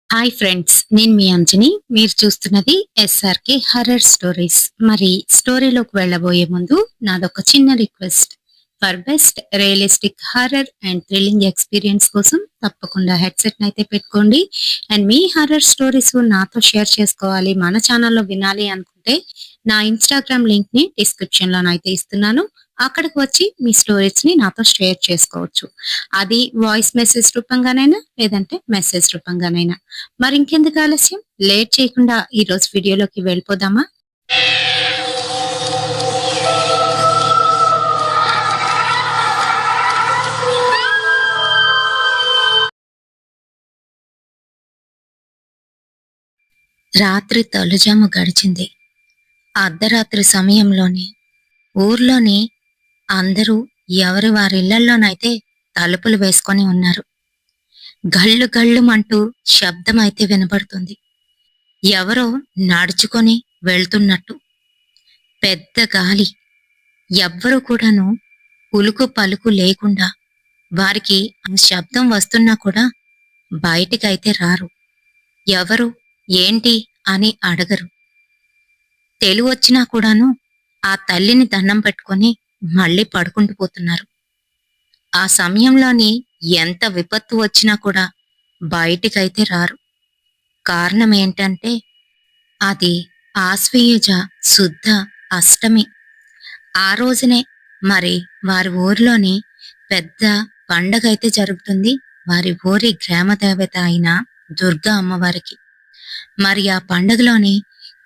Hi friends, నేను మీ అంజని. మీరు చూస్తున్నది ఎస్ఆర్కే హర్రర్ స్టోరీస్. మరి స్టోరీలోకి వెళ్ళబోయే ముందు నాదొక చిన్న request. For best realistic horror and thrilling experience కోసం తప్పకుండా హెడ్సెట్ అయితే పెట్టుకోండి. అండ్ మీ హర్రర్ స్టోరీస్ నాతో షేర్ చేసుకోవాలి, మన ఛానల్లో వినాలి అనుకుంటే నా ఇన్స్టాగ్రామ్ లింక్ ని డిస్క్రిప్షన్ లోనైతే ఇస్తున్నాను. అక్కడికి వచ్చి మీ స్టోరీస్ ని నాతో షేర్ చేసుకోవచ్చు. అది వాయిస్ మెసేజ్ రూపంగానైనా లేదంటే మెసేజ్ రూపంగానైనా. మరింకెందుకు ఆలస్యం, లేట్ చేయకుండా ఈ రోజు వీడియోలోకి వెళ్ళిపోదామా? రాత్రి తొలిజాము గడిచింది. అర్ధరాత్రి సమయంలోనే ఊర్లోని అందరూ ఎవరి వారిళ్లల్లోనైతే తలుపులు వేసుకొని ఉన్నారు. గళ్ళు గళ్ళుమంటూ శబ్దం అయితే వినబడుతుంది. ఎవరో నడుచుకొని వెళ్తున్నట్టు. పెద్ద గాలి. ఎవ్వరూ కూడాను ఉలుకు పలుకు లేకుండా వారికి ఆ శబ్దం వస్తున్నా కూడా బయటికైతే రారు. ఎవరు ఏంటి అని అడగరు. తెలివొచ్చినా కూడాను ఆ తల్లిని దండం పెట్టుకొని మళ్ళీ పడుకుంటూ పోతున్నారు. ఆ సమయంలోని ఎంత విపత్తు వచ్చినా కూడా బయటికైతే రారు. కారణం ఏంటంటే అది ఆశ్వయుజ శుద్ధ అష్టమి. ఆ రోజునే మరి వారి ఊరిలోని పెద్ద పండగైతే జరుగుతుంది, వారి ఊరి గ్రామ దేవత అయిన దుర్గా అమ్మవారికి. మరి ఆ పండగలోని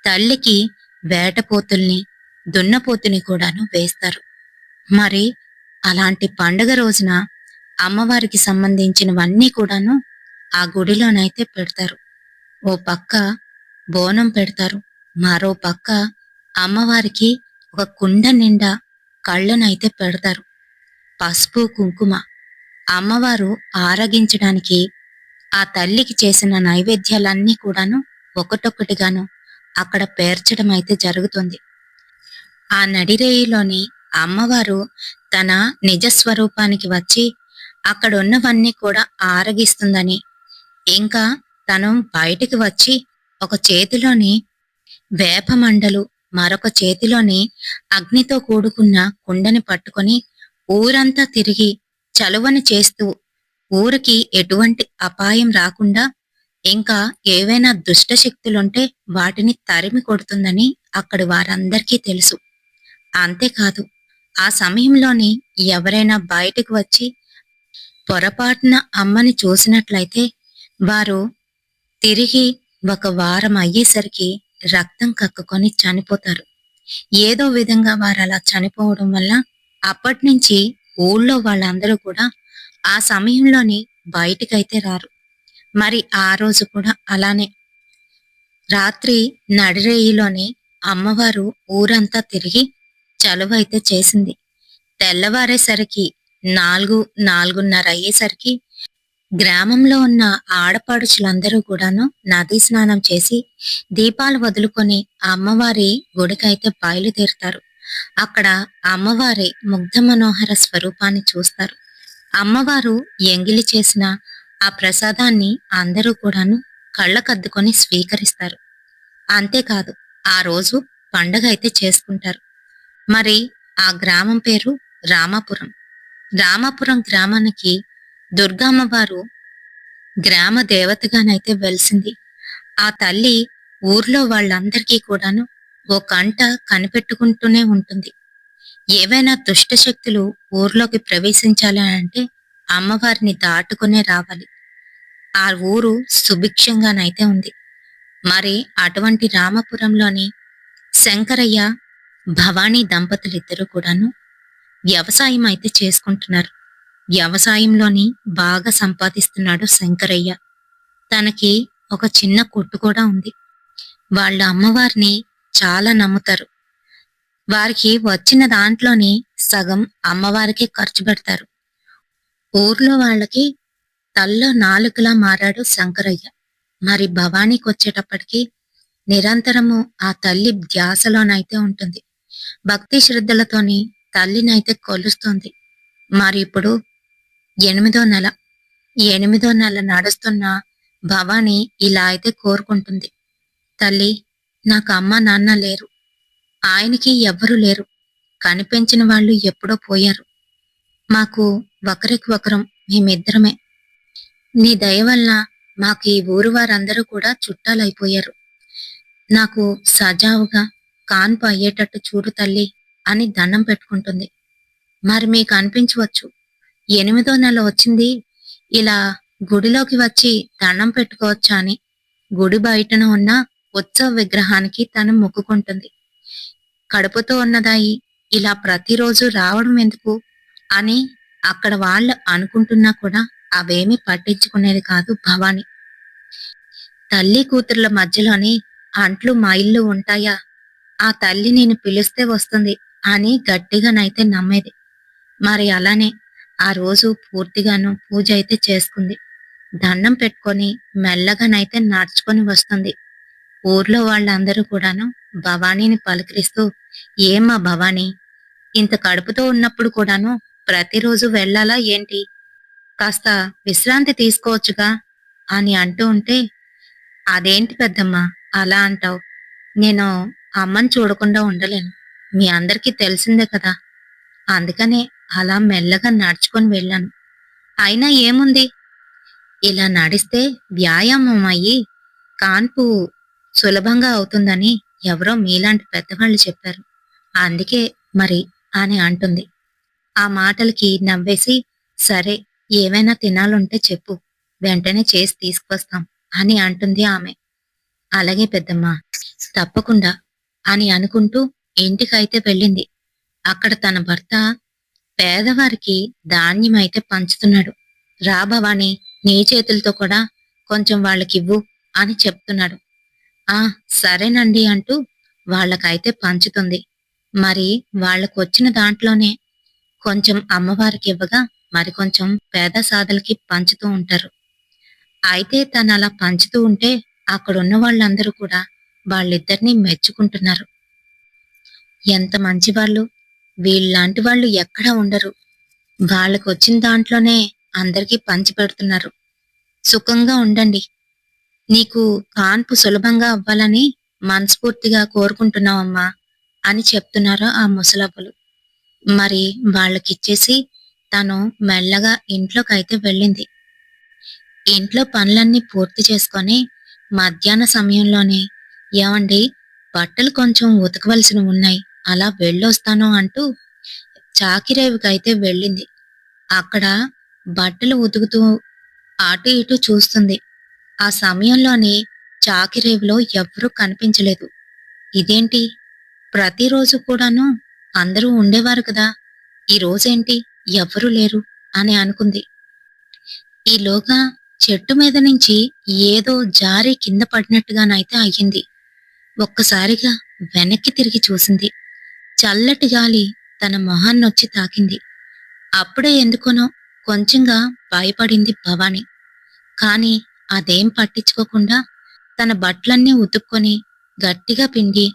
తల్లికి వేటపోతుల్ని, దున్నపోతుని కూడాను వేస్తారు. మరి అలాంటి పండగ రోజున అమ్మవారికి సంబంధించినవన్నీ కూడాను ఆ గుడిలోనైతే పెడతారు. ఓ పక్క బోనం పెడతారు, మరో పక్క అమ్మవారికి ఒక కుండ నిండా కళ్ళనైతే పెడతారు. పసుపు కుంకుమ అమ్మవారు ఆరగించడానికి ఆ తల్లికి చేసిన నైవేద్యాలన్నీ కూడాను ఒకటొక్కటిగాను అక్కడ పేర్చడం అయితే జరుగుతుంది. ఆ నడిరేయిలోని అమ్మవారు తన నిజస్వరూపానికి వచ్చి అక్కడున్నవన్నీ కూడా ఆరగిస్తుందని, ఇంకా తను బయటికి వచ్చి ఒక చేతిలోని వేపమండలు, మరొక చేతిలోని అగ్నితో కూడుకున్న కుండని పట్టుకొని ఊరంతా తిరిగి చలువని చేస్తూ ఊరికి ఎటువంటి అపాయం రాకుండా, ఇంకా ఏవైనా దుష్ట శక్తులుంటే వాటిని తరిమి కొడుతుందని అక్కడి వారందరికీ తెలుసు. అంతేకాదు, ఆ సమయంలోని ఎవరైనా బయటకు వచ్చి పొరపాటున అమ్మని చూసినట్లయితే వారు తిరిగి ఒక వారం అయ్యేసరికి రక్తం కక్కుకొని చనిపోతారు. ఏదో విధంగా వారు అలా చనిపోవడం వల్ల అప్పటినుంచి ఊళ్ళో వాళ్ళందరూ కూడా ఆ సమయంలోని బయటికైతే రారు. మరి ఆ రోజు కూడా అలానే రాత్రి నడిరేయిలోని అమ్మవారు ఊరంతా తిరిగి చలువైతే చేసింది. తెల్లవారేసరికి 4:30 అయ్యేసరికి గ్రామంలో ఉన్న ఆడపడుచులందరూ కూడాను నదీ స్నానం చేసి దీపాలు వదులుకొని అమ్మవారి గుడికైతే బయలుదేరుతారు. అక్కడ అమ్మవారి ముగ్ధ మనోహర స్వరూపాన్ని చూస్తారు. అమ్మవారు ఎంగిలి చేసిన ఆ ప్రసాదాన్ని అందరూ కూడాను కళ్ళకద్దుకొని స్వీకరిస్తారు. అంతేకాదు, ఆ రోజు పండగ అయితే చేసుకుంటారు. మరి ఆ గ్రామం పేరు రామాపురం. రామాపురం గ్రామానికి దుర్గామ్మవారు గ్రామ దేవతగానైతే వెలిసింది. ఆ తల్లి ఊర్లో వాళ్ళందరికీ కూడాను ఓ కంట కనిపెట్టుకుంటూనే ఉంటుంది. ఏవైనా దుష్ట శక్తులు ఊర్లోకి ప్రవేశించాలి అంటే అమ్మవారిని దాటుకునే రావాలి. ఆ ఊరు సుభిక్షంగానైతే ఉంది. మరి అటువంటి రామపురంలోని శంకరయ్య, భవానీ దంపతులిద్దరూ కూడాను వ్యవసాయం అయితే చేసుకుంటున్నారు. వ్యవసాయంలోని బాగా సంపాదిస్తున్నాడు శంకరయ్య. తనకి ఒక చిన్న కొట్టు కూడా ఉంది. వాళ్ళ అమ్మవారిని చాలా నమ్ముతారు. వారికి వచ్చిన దాంట్లోని సగం అమ్మవారికి ఖర్చు పెడతారు. ఊర్లో వాళ్ళకి తల్లో నాలుకలా మారాడు శంకరయ్య. మరి భవానీకి వచ్చేటప్పటికి నిరంతరము ఆ తల్లి ధ్యాసలోనైతే ఉంటుంది. భక్తి శ్రద్ధలతోని తల్లినైతే కొలుస్తుంది. మరి ఇప్పుడు 8వ నెల. 8వ నెల నడుస్తున్న భవాని ఇలా అయితే కోరుకుంటుంది. తల్లి, నాకు అమ్మ నాన్న లేరు. ఆయనకి ఎవ్వరూ లేరు. కనిపెంచిన వాళ్ళు ఎప్పుడో పోయారు. మాకు ఒకరికి ఒకరం మేమిద్దరమే. నీ దయ వల్ల మాకు ఈ ఊరు వారందరూ కూడా చుట్టాలైపోయారు. నాకు సజావుగా కాన్పు అయ్యేటట్టు చూడు తల్లి అని దండం పెట్టుకుంటుంది. మరి మీకు అనిపించవచ్చు, 8వ నెల వచ్చింది, ఇలా గుడిలోకి వచ్చి దండం పెట్టుకోవచ్చా అని. గుడి బయటన ఉన్న ఉత్సవ విగ్రహానికి తను మొక్కుకుంటుంది. కడుపుతో ఉన్నదాయి ఇలా ప్రతిరోజు రావడం ఎందుకు అని అక్కడ వాళ్ళు అనుకుంటున్నా కూడా అవేమీ పట్టించుకునేది కాదు భవాని. తల్లి కూతుర్ల మధ్యలోని అంట్లు మా ఇల్లు ఉంటాయా, ఆ తల్లి నేను పిలిస్తే వస్తుంది అని గట్టిగానైతే నమ్మేది. మరి అలానే ఆ రోజు పూర్తిగాను పూజ అయితే చేసుకుంది. దండం పెట్టుకొని మెల్లగానైతే నడుచుకొని వస్తుంది. ఊర్లో వాళ్ళందరూ కూడాను భవానీని పలకరిస్తూ, ఏమ్మా భవానీ, ఇంత కడుపుతో ఉన్నప్పుడు కూడాను ప్రతిరోజు వెళ్ళాలా ఏంటి? కాస్త విశ్రాంతి తీసుకోవచ్చుగా అని అంటూ ఉంటే, అదేంటి పెద్దమ్మా అలా అంటావు? నేను అమ్మని చూడకుండా ఉండలేను. మీ అందరికీ తెలిసిందే కదా. అందుకనే అలా మెల్లగా నడుచుకొని వెళ్ళాను. అయినా ఏముంది, ఇలా నడిస్తే వ్యాయామం అయ్యి కాన్పు సులభంగా అవుతుందని ఎవరో మీలాంటి పెద్దవాళ్ళు చెప్పారు. అందుకే మరి అని అంటుంది. ఆ మాటలకి నవ్వేసి, సరే, ఏమైనా తినాలుంటే చెప్పు, వెంటనే చేసి తీసుకొస్తాం అని అంటుంది ఆమె. అలాగే పెద్దమ్మా, తప్పకుండా అని అనుకుంటూ ఇంటికైతే వెళ్ళింది. అక్కడ తన భర్త పేదవారికి ధాన్యమైతే పంచుతున్నాడు. రా భవాని, నీ చేతులతో కూడా కొంచెం వాళ్ళకివ్వు అని చెప్తున్నాడు. ఆ, సరేనండి అంటూ వాళ్ళకైతే పంచుతుంది. మరి వాళ్ళకొచ్చిన దాంట్లోనే కొంచెం అమ్మవారికి ఇవ్వగా మరికొంచెం పేద సాధలకి పంచుతూ ఉంటారు. అయితే తను అలా పంచుతూ ఉంటే అక్కడున్న వాళ్ళందరూ కూడా వాళ్ళిద్దరినీ మెచ్చుకుంటున్నారు. ఎంత మంచివాళ్ళు, వీళ్ళలాంటి వాళ్ళు ఎక్కడా ఉండరు. వాళ్ళకొచ్చిన దాంట్లోనే అందరికీ పంచి పెడుతున్నారు. సుఖంగా ఉండండి. నీకు కాన్పు సులభంగా అవ్వాలని మనస్ఫూర్తిగా కోరుకుంటున్నావమ్మా అని చెప్తున్నారు ఆ ముసలవ్వలు. మరి వాళ్ళకిచ్చేసి తను మెల్లగా ఇంట్లోకైతే వెళ్ళింది. ఇంట్లో పనులన్నీ పూర్తి చేసుకొని మధ్యాహ్న సమయంలోనే, ఏవండి, బట్టలు కొంచెం ఉతకవలసినవి ఉన్నాయి, అలా వెళ్ళొస్తాను అంటూ చాకిరేవుకైతే వెళ్ళింది. అక్కడ బట్టలు ఉతుకుతూ అటు ఇటు చూస్తుంది. ఆ సమయంలోనే చాకిరేవులో ఎవ్వరూ కనిపించలేదు. ఇదేంటి, ప్రతిరోజు కూడాను అందరూ ఉండేవారు కదా, ఈ రోజేంటి ఎవ్వరూ లేరు అని అనుకుంది. ఈలోగా చెట్టు మీద నుంచి ఏదో జారి కింద పడినట్టుగానైతే అయ్యింది. ఒక్కసారిగా వెనక్కి తిరిగి చూసింది. చల్లటి గాలి తన మొహాన్నొచ్చి తాకింది. అప్పుడే ఎందుకోనో కొంచెంగా భయపడింది భవాని. కాని అదేం పట్టించుకోకుండా తన బట్టలన్నీ ఉతుక్కొని గట్టిగా పిండి,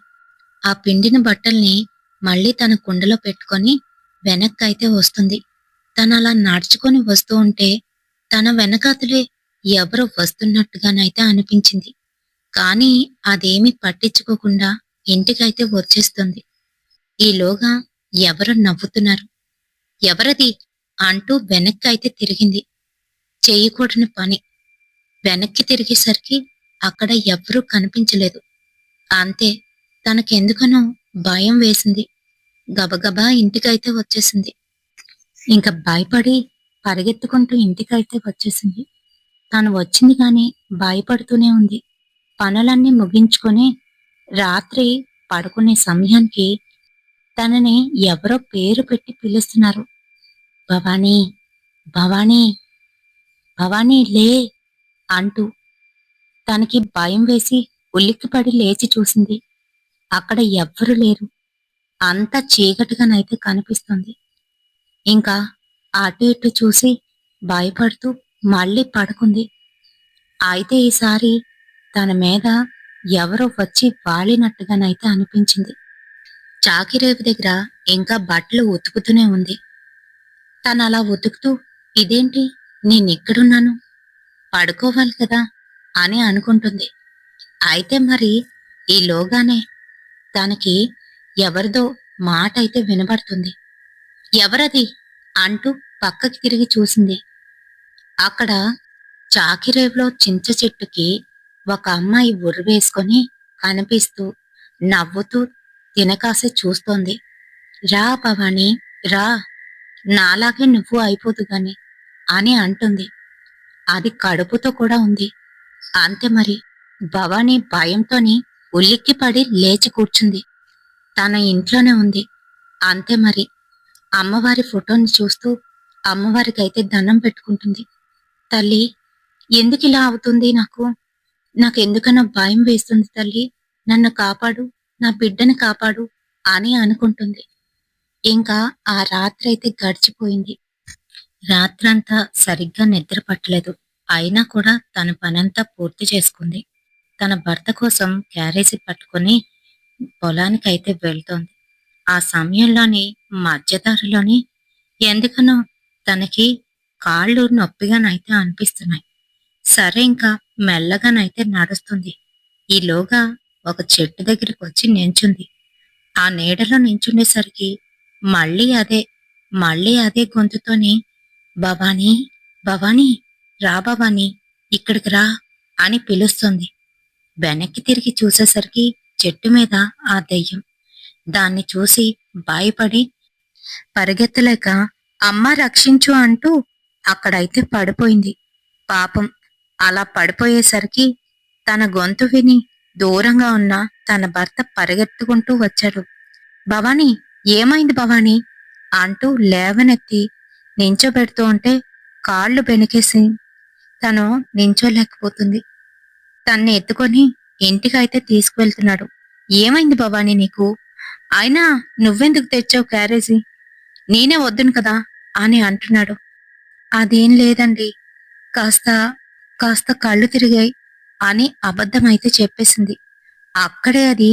ఆ పిండిన బట్టల్ని మళ్ళీ తన కుండలో పెట్టుకొని వెనక్కైతే వస్తుంది. తనలా నడుచుకొని వస్తూ ఉంటే తన వెనకాతలే ఎవరో వస్తున్నట్టుగానైతే అనిపించింది. కానీ అదేమీ పట్టించుకోకుండా ఇంటికైతే వచ్చేస్తుంది. ఈలోగా ఎవరో నవ్వుతున్నారు. ఎవరది అంటూ వెనక్కైతే తిరిగింది. చేయకూడని పని. వెనక్కి తిరిగేసరికి అక్కడ ఎవ్వరూ కనిపించలేదు. అంతే, తనకెందుకనో భయం వేసింది. గబగబా ఇంటికైతే వచ్చేసింది. ఇంక భయపడి పరిగెత్తుకుంటూ ఇంటికైతే వచ్చేసింది. తను వచ్చింది గాని భయపడుతూనే ఉంది. పనులన్నీ ముగించుకొని రాత్రి పడుకునే సమయానికి తనని ఎవరో పేరు పెట్టి పిలుస్తున్నారు. భవానీ, భవానీ, భవానీ లే అంటూ. తనకి భయం వేసి ఉలిక్కిపడి లేచి చూసింది. అక్కడ ఎవ్వరూ లేరు. అంతా చీకటిగానైతే కనిపిస్తుంది. ఇంకా అటు ఇటు చూసి భయపడుతూ మళ్ళీ పడుకుంది. అయితే ఈసారి తన మీద ఎవరో వచ్చి వాలినట్టుగానైతే అనిపించింది. చాకిరేవు దగ్గర ఇంకా బట్టలు ఉతుకుతూనే ఉంది. తను అలా ఉతుకుతూ, ఇదేంటి, నేనిక్కడున్నాను, పడుకోవాలి కదా అని అనుకుంటుంది. అయితే మరి ఈలోగానే తనకి ఎవరిదో మాట అయితే వినబడుతుంది. ఎవరది అంటూ పక్కకి తిరిగి చూసింది. అక్కడ చాకిరేవులో చింత చెట్టుకి ఒక అమ్మాయి ఉరివేసుకొని కనిపిస్తూ నవ్వుతూ తినకాసి చూస్తోంది. రా భవాని, రా, నాలాగే నువ్వు అయిపోదు గాని అని అంటుంది. అది కడుపుతో కూడా ఉంది. అంతే మరి. భవాని భయంతోని ఉలిక్కిపడి లేచి కూర్చుంది. తన ఇంట్లోనే ఉంది. అంతే మరి. అమ్మవారి ఫోటోని చూస్తూ అమ్మవారికైతే దండం పెట్టుకుంటుంది. తల్లి, ఎందుకిలా అవుతుంది నాకు? నాకెందుకనో భయం వేస్తుంది తల్లి. నన్ను కాపాడు, నా బిడ్డని కాపాడు అని అనుకుంటుంది. ఇంకా ఆ రాత్రైతే గడిచిపోయింది. రాత్రంతా సరిగ్గా నిద్ర పట్టలేదు. అయినా కూడా తన పనంతా పూర్తి చేసుకుంది. తన భర్త కోసం క్యారేజీ పట్టుకుని పొలానికైతే వెళ్తోంది. ఆ సమయంలోని మధ్యదారిలోని ఎందుకనో తనకి కాళ్ళు నొప్పిగానైతే అనిపిస్తున్నాయి. సరే ఇంకా మెల్లగానైతే నడుస్తుంది. ఈలోగా ఒక చెట్టు దగ్గరికి వచ్చి నించుంది. ఆ నీడలో నించుండేసరికి మళ్ళీ అదే మళ్ళీ అదే గొంతుతోని భవానీ, భవానీ, రా భవానీ, ఇక్కడికి రా అని పిలుస్తుంది. వెనక్కి తిరిగి చూసేసరికి చెట్టు మీద ఆ దెయ్యం. దాన్ని చూసి భయపడి పరిగెత్తలేక అమ్మ రక్షించు అంటూ అక్కడైతే పడిపోయింది. పాపం అలా పడిపోయేసరికి తన గొంతు విని దూరంగా ఉన్న తన భర్త పరిగెత్తుకుంటూ వచ్చాడు. భవానీ, ఏమైంది భవానీ అంటూ లేవనెత్తి నించోబెడుతూ ఉంటే కాళ్ళు బెనికేసి తను నించోలేకపోతుంది. తన్ని ఎత్తుకొని ఇంటికైతే తీసుకువెళ్తున్నాడు. ఏమైంది భవానీ నీకు? అయినా నువ్వెందుకు తెచ్చావు క్యారేజీ? నేనే వద్దును కదా అని అంటున్నాడు. అదేం లేదండి, కాస్త కాస్త కళ్ళు తిరిగాయి అని అబద్ధమైతే చెప్పేసింది. అక్కడే అది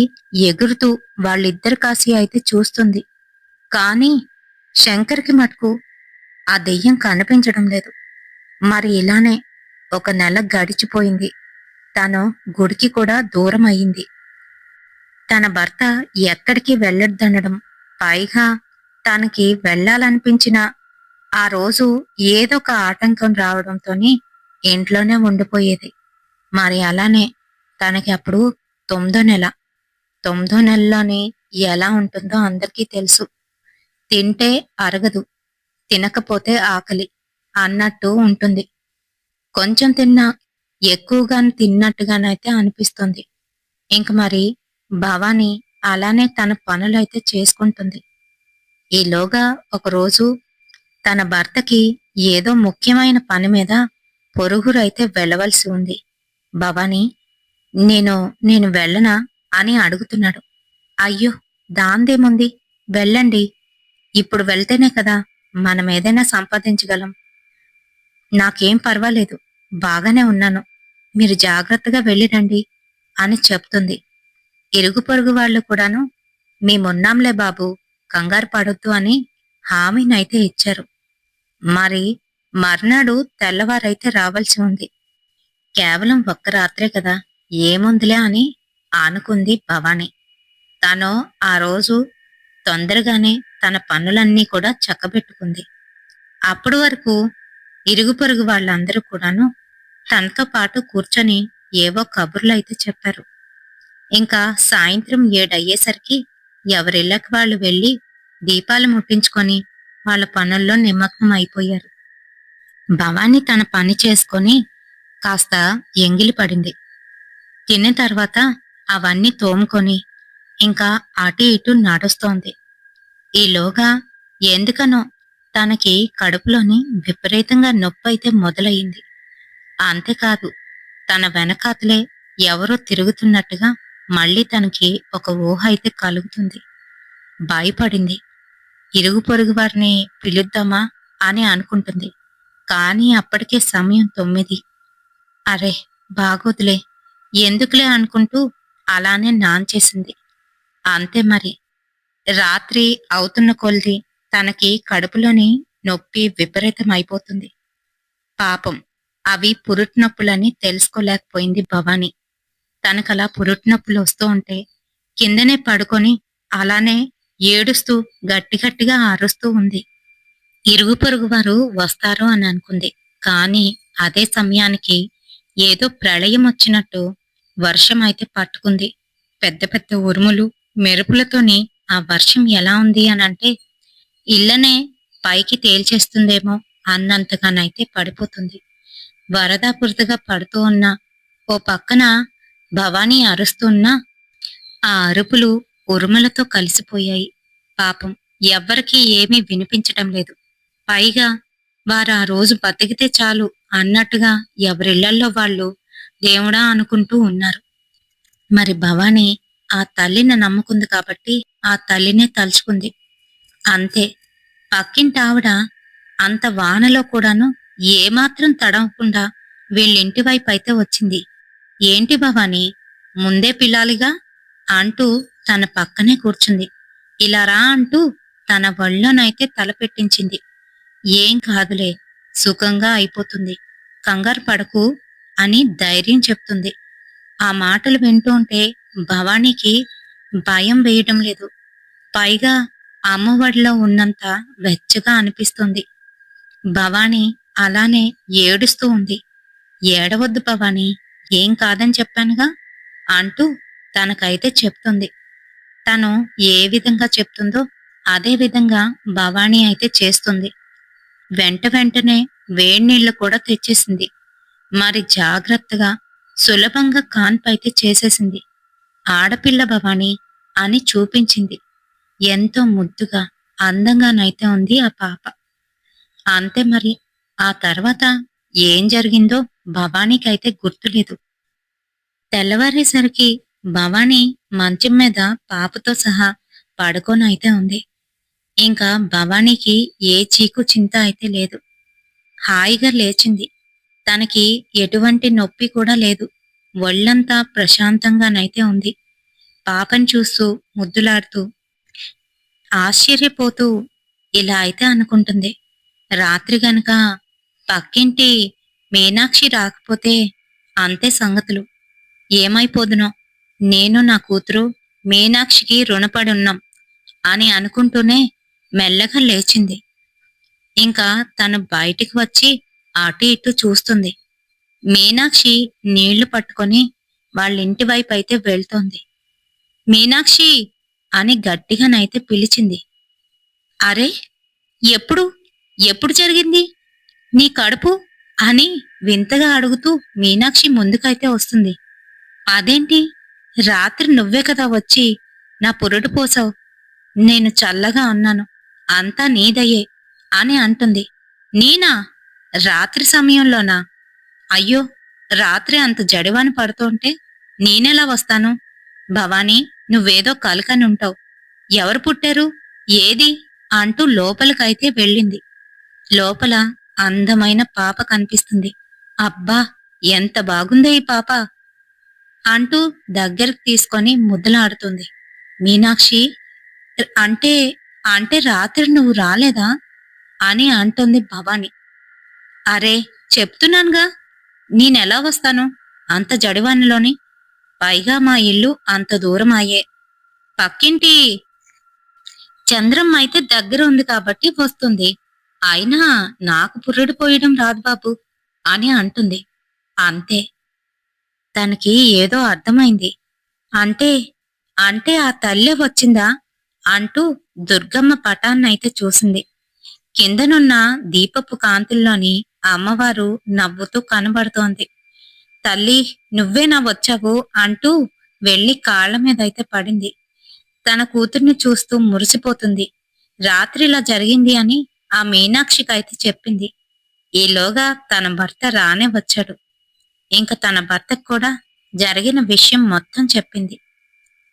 ఎగురుతూ వాళ్ళిద్దరి కాసి అయితే చూస్తుంది. కానీ శంకర్కి మటుకు ఆ దెయ్యం కనిపించడం లేదు. మరి ఇలానే ఒక నెల గడిచిపోయింది. తను గుడికి కూడా దూరం అయింది. తన భర్త ఎక్కడికి వెళ్ళొద్దనడం, పైగా తనకి వెళ్ళాలనిపించిన ఆ రోజు ఏదో ఒక ఆటంకం రావడంతోని ఇంట్లోనే ఉండిపోయేది. మరి అలానే తనకి అప్పుడు 9వ నెల. 9వ నెలలోని ఎలా ఉంటుందో అందరికీ తెలుసు. తింటే అరగదు, తినకపోతే ఆకలి అన్నట్టు ఉంటుంది. కొంచెం తిన్నా ఎక్కువగా తిన్నట్టుగానైతే అనిపిస్తుంది. ఇంక మరి భవాని అలానే తన పనులైతే చేసుకుంటుంది. ఈలోగా ఒకరోజు తన భర్తకి ఏదో ముఖ్యమైన పని మీద పొరుగురైతే వెళ్ళవలసి ఉంది. భవాని, నేను నేను వెళ్ళనా అని అడుగుతున్నాడు. అయ్యో, దాందేముంది, వెళ్ళండి. ఇప్పుడు వెళ్తేనే కదా మనం ఏదైనా సంపాదించగలం. నాకేం పర్వాలేదు, బాగానే ఉన్నాను. మీరు జాగ్రత్తగా వెళ్ళిరండి అని చెప్తుంది. ఇరుగు పొరుగు వాళ్ళు కూడాను మేమున్నాంలే బాబు, కంగారు పడొద్దు అని హామీనైతే ఇచ్చారు. మరి మర్నాడు తెల్లవారైతే రావాల్సి ఉంది. కేవలం ఒక్క రాత్రే కదా, ఏముందిలే అని ఆనుకుంది భవాని. తను ఆ రోజు తొందరగానే తన పనులన్నీ కూడా చక్కబెట్టుకుంది. అప్పటి వరకు ఇరుగు పొరుగు వాళ్ళందరూ కూడాను తనతో పాటు కూర్చొని ఏవో కబుర్లైతే చెప్పారు. ఇంకా సాయంత్రం 7 అయ్యేసరికి ఎవరిళ్ళకి వాళ్ళు వెళ్లి దీపాలు ముట్టించుకొని వాళ్ళ పనుల్లో నిమగ్నం అయిపోయారు. భవాని తన పని చేసుకొని కాస్త ఎంగిలి పడింది. తిన్న తర్వాత అవన్నీ తోముకొని ఇంకా అటు ఇటు నడుస్తోంది. ఈలోగా ఎందుకనో తనకి కడుపులోని విపరీతంగా నొప్పి అయితే మొదలయ్యింది. అంతేకాదు, తన వెనకాతలే ఎవరో తిరుగుతున్నట్టుగా మళ్ళీ తనకి ఒక ఊహ అయితే కలుగుతుంది. భయపడింది. ఇరుగు పొరుగు వారిని పిలుద్దామా అని అనుకుంటుంది. కానీ అప్పటికే సమయం 9. అరే, బాగోదులే, ఎందుకులే అనుకుంటూ అలానే నాంచేసింది. అంతే మరి. రాత్రి అవుతున్న కొలిది తనకి కడుపులోని నొప్పి విపరీతం అయిపోతుంది. పాపం అవి పురుటినొప్పులని తెలుసుకోలేకపోయింది భవాని. తనకలా పురుటినొప్పులు వస్తూ ఉంటే కిందనే పడుకొని అలానే ఏడుస్తూ గట్టి గట్టిగా అరుస్తూ ఉంది. ఇరుగు పొరుగు వారు వస్తారు అని అనుకుంది. కానీ అదే సమయానికి ఏదో ప్రళయం వచ్చినట్టు వర్షం అయితే పట్టుకుంది. పెద్ద పెద్ద ఉరుములు, మెరుపులతోని ఆ వర్షం ఎలా ఉంది అనంటే ఇళ్ళనే పైకి తేల్చేస్తుందేమో అన్నంతగానైతే పడిపోతుంది. వరద బురదగా పడుతూ ఉన్న ఓ పక్కన భవానీ అరుస్తున్నా ఆ అరుపులు ఉరుములతో కలిసిపోయాయి. పాపం ఎవ్వరికీ ఏమీ వినిపించటం లేదు. పైగా వారు ఆ రోజు బతికితే చాలు అన్నట్టుగా ఎవరిళ్లల్లో వాళ్ళు దేవుడా అనుకుంటూ ఉన్నారు. మరి భవానీ ఆ తల్లిని నమ్ముకుంది కాబట్టి ఆ తల్లినే తలుచుకుంది. అంతే. పక్కింటావిడ అంత వానలో కూడాను ఏమాత్రం తడవకుండా వీళ్ళింటి వైపు అయితే వచ్చింది. ఏంటి భవానీ, ముందే పిల్లాలిగా అంటూ తన పక్కనే కూర్చుంది. ఇలా రా అంటూ తన ఒళ్ళోనైతే తల పెట్టించింది. ఏం కాదులే, సుఖంగా అయిపోతుంది, కంగారు పడకు అని ధైర్యం చెప్తుంది. ఆ మాటలు వింటుంటే భవానీకి భయం వేయటం లేదు. పైగా అమ్మఒడిలో ఉన్నంత వెచ్చగా అనిపిస్తుంది. భవానీ అలానే ఏడుస్తూ ఉంది. ఏడవద్దు భవానీ, ఏం కాదని చెప్పానుగా అంటూ తనకైతే చెప్తుంది. తను ఏ విధంగా చెప్తుందో అదే విధంగా భవానీ అయితే చేస్తుంది. వెంటనే వేడినీళ్లు కూడా తెచ్చేసింది. మరి జాగ్రత్తగా సులభంగా కాన్పైతే చేసేసింది. ఆడపిల్ల భవానీ అని చూపించింది. ఎంతో ముద్దుగా అందంగానైతే ఉంది ఆ పాప. అంతే మరి. ఆ తర్వాత ఏం జరిగిందో భవానీకైతే గుర్తులేదు. తెల్లవారేసరికి భవానీ మంచం మీద పాపతో సహా పడుకోనైతే ఉంది. ఇంకా భవానీకి ఏ చీకు చింత అయితే లేదు. హాయిగా లేచింది. తనకి ఎటువంటి నొప్పి కూడా లేదు. ఒళ్ళంతా ప్రశాంతంగానైతే ఉంది. పాపని చూస్తూ ముద్దులాడుతూ ఆశ్చర్యపోతూ ఇలా అయితే అనుకుంటుంది. రాత్రి గనక పక్కింటి మీనాక్షి రాకపోతే అంతే సంగతులు. ఏమైపోదునో. నేను నా కూతురు మీనాక్షికి రుణపడున్నాం అని అనుకుంటూనే మెల్లగా లేచింది. ఇంకా తను బయటికి వచ్చి అటు ఇటు చూస్తుంది. మీనాక్షి నీళ్లు పట్టుకొని వాళ్ళింటి వైపు అయితే వెళ్తోంది. మీనాక్షి అని గట్టిగానైతే పిలిచింది. అరే, ఎప్పుడు ఎప్పుడు జరిగింది నీ కడుపు అని వింతగా అడుగుతూ మీనాక్షి ముందుకైతే వస్తుంది. అదేంటి, రాత్రి నువ్వే కదా వచ్చి నా పురుడు పోసావు, నేను చల్లగా ఉన్నాను, అంతా నీదయ్యే అని అంటుంది. నేనా? రాత్రి సమయంలోనా? అయ్యో, రాత్రి అంత జడివాన పడుతుంటే నేనెలా వస్తాను? భవానీ, నువ్వేదో కలకని ఉంటావు. ఎవరు పుట్టారు, ఏది అంటూ లోపలికైతే వెళ్ళింది. లోపల అందమైన పాప కనిపిస్తుంది. అబ్బా, ఎంత బాగుందో ఈ పాప అంటూ దగ్గరకు తీసుకొని ముద్దులాడుతుంది. మీనాక్షి, అంటే అంటే రాత్రి నువ్వు రాలేదా అని అంటుంది భవాని. అరే, చెప్తున్నానుగా, నేనెలా వస్తాను అంత జడివానలోని? పైగా మా ఇల్లు అంత దూరం అయ్యే. పక్కింటి చంద్రమ్మ అయితే దగ్గర ఉంది కాబట్టి వస్తుంది. అయినా నాకు పురుడు పోయడం రాదు బాబు అని అంటుంది. అంతే. తనకి ఏదో అర్థమైంది. అంటే అంటే ఆ తల్లే వచ్చిందా అంటూ దుర్గమ్మ పటాన్నైతే చూసింది. కిందనున్న దీపపు కాంతుల్లోని అమ్మవారు నవ్వుతూ కనబడుతోంది. తల్లి, నువ్వేనా వచ్చావు అంటూ వెళ్లి కాళ్ల మీదైతే పడింది. తన కూతుర్ని చూస్తూ మురిసిపోతుంది. రాత్రి ఇలా జరిగింది అని ఆ మీనాక్షికైతే చెప్పింది. ఈలోగా తన భర్త రానే వచ్చాడు. ఇంక తన భర్తకు కూడా జరిగిన విషయం మొత్తం చెప్పింది.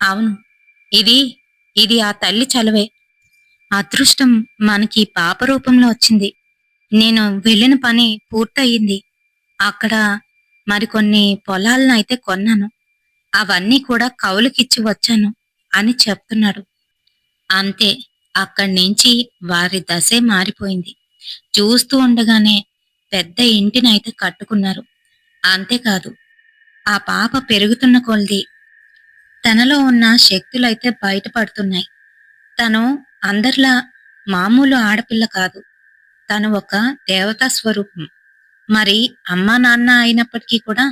అవును, ఇది ఇది ఆ తల్లి చలవే. అదృష్టం మనకి పాప రూపంలో వచ్చింది. నేను వెళ్ళిన పని పూర్తయింది. అక్కడ మరికొన్ని పొలాలను అయితే కొన్నాను. అవన్నీ కూడా కౌలుకిచ్చి వచ్చాను అని చెప్తున్నాడు. అంతే. అక్కడి నుంచి వారి దశే మారిపోయింది. చూస్తూ ఉండగానే పెద్ద ఇంటినైతే కట్టుకున్నారు. అంతేకాదు, ఆ పాప పెరుగుతున్న కొలది తనలో ఉన్న శక్తులైతే బయటపడుతున్నాయి. తను అందరిలా మామూలు ఆడపిల్ల కాదు. తను ఒక దేవతా స్వరూపం. మరి అమ్మా నాన్న అయినప్పటికీ కూడా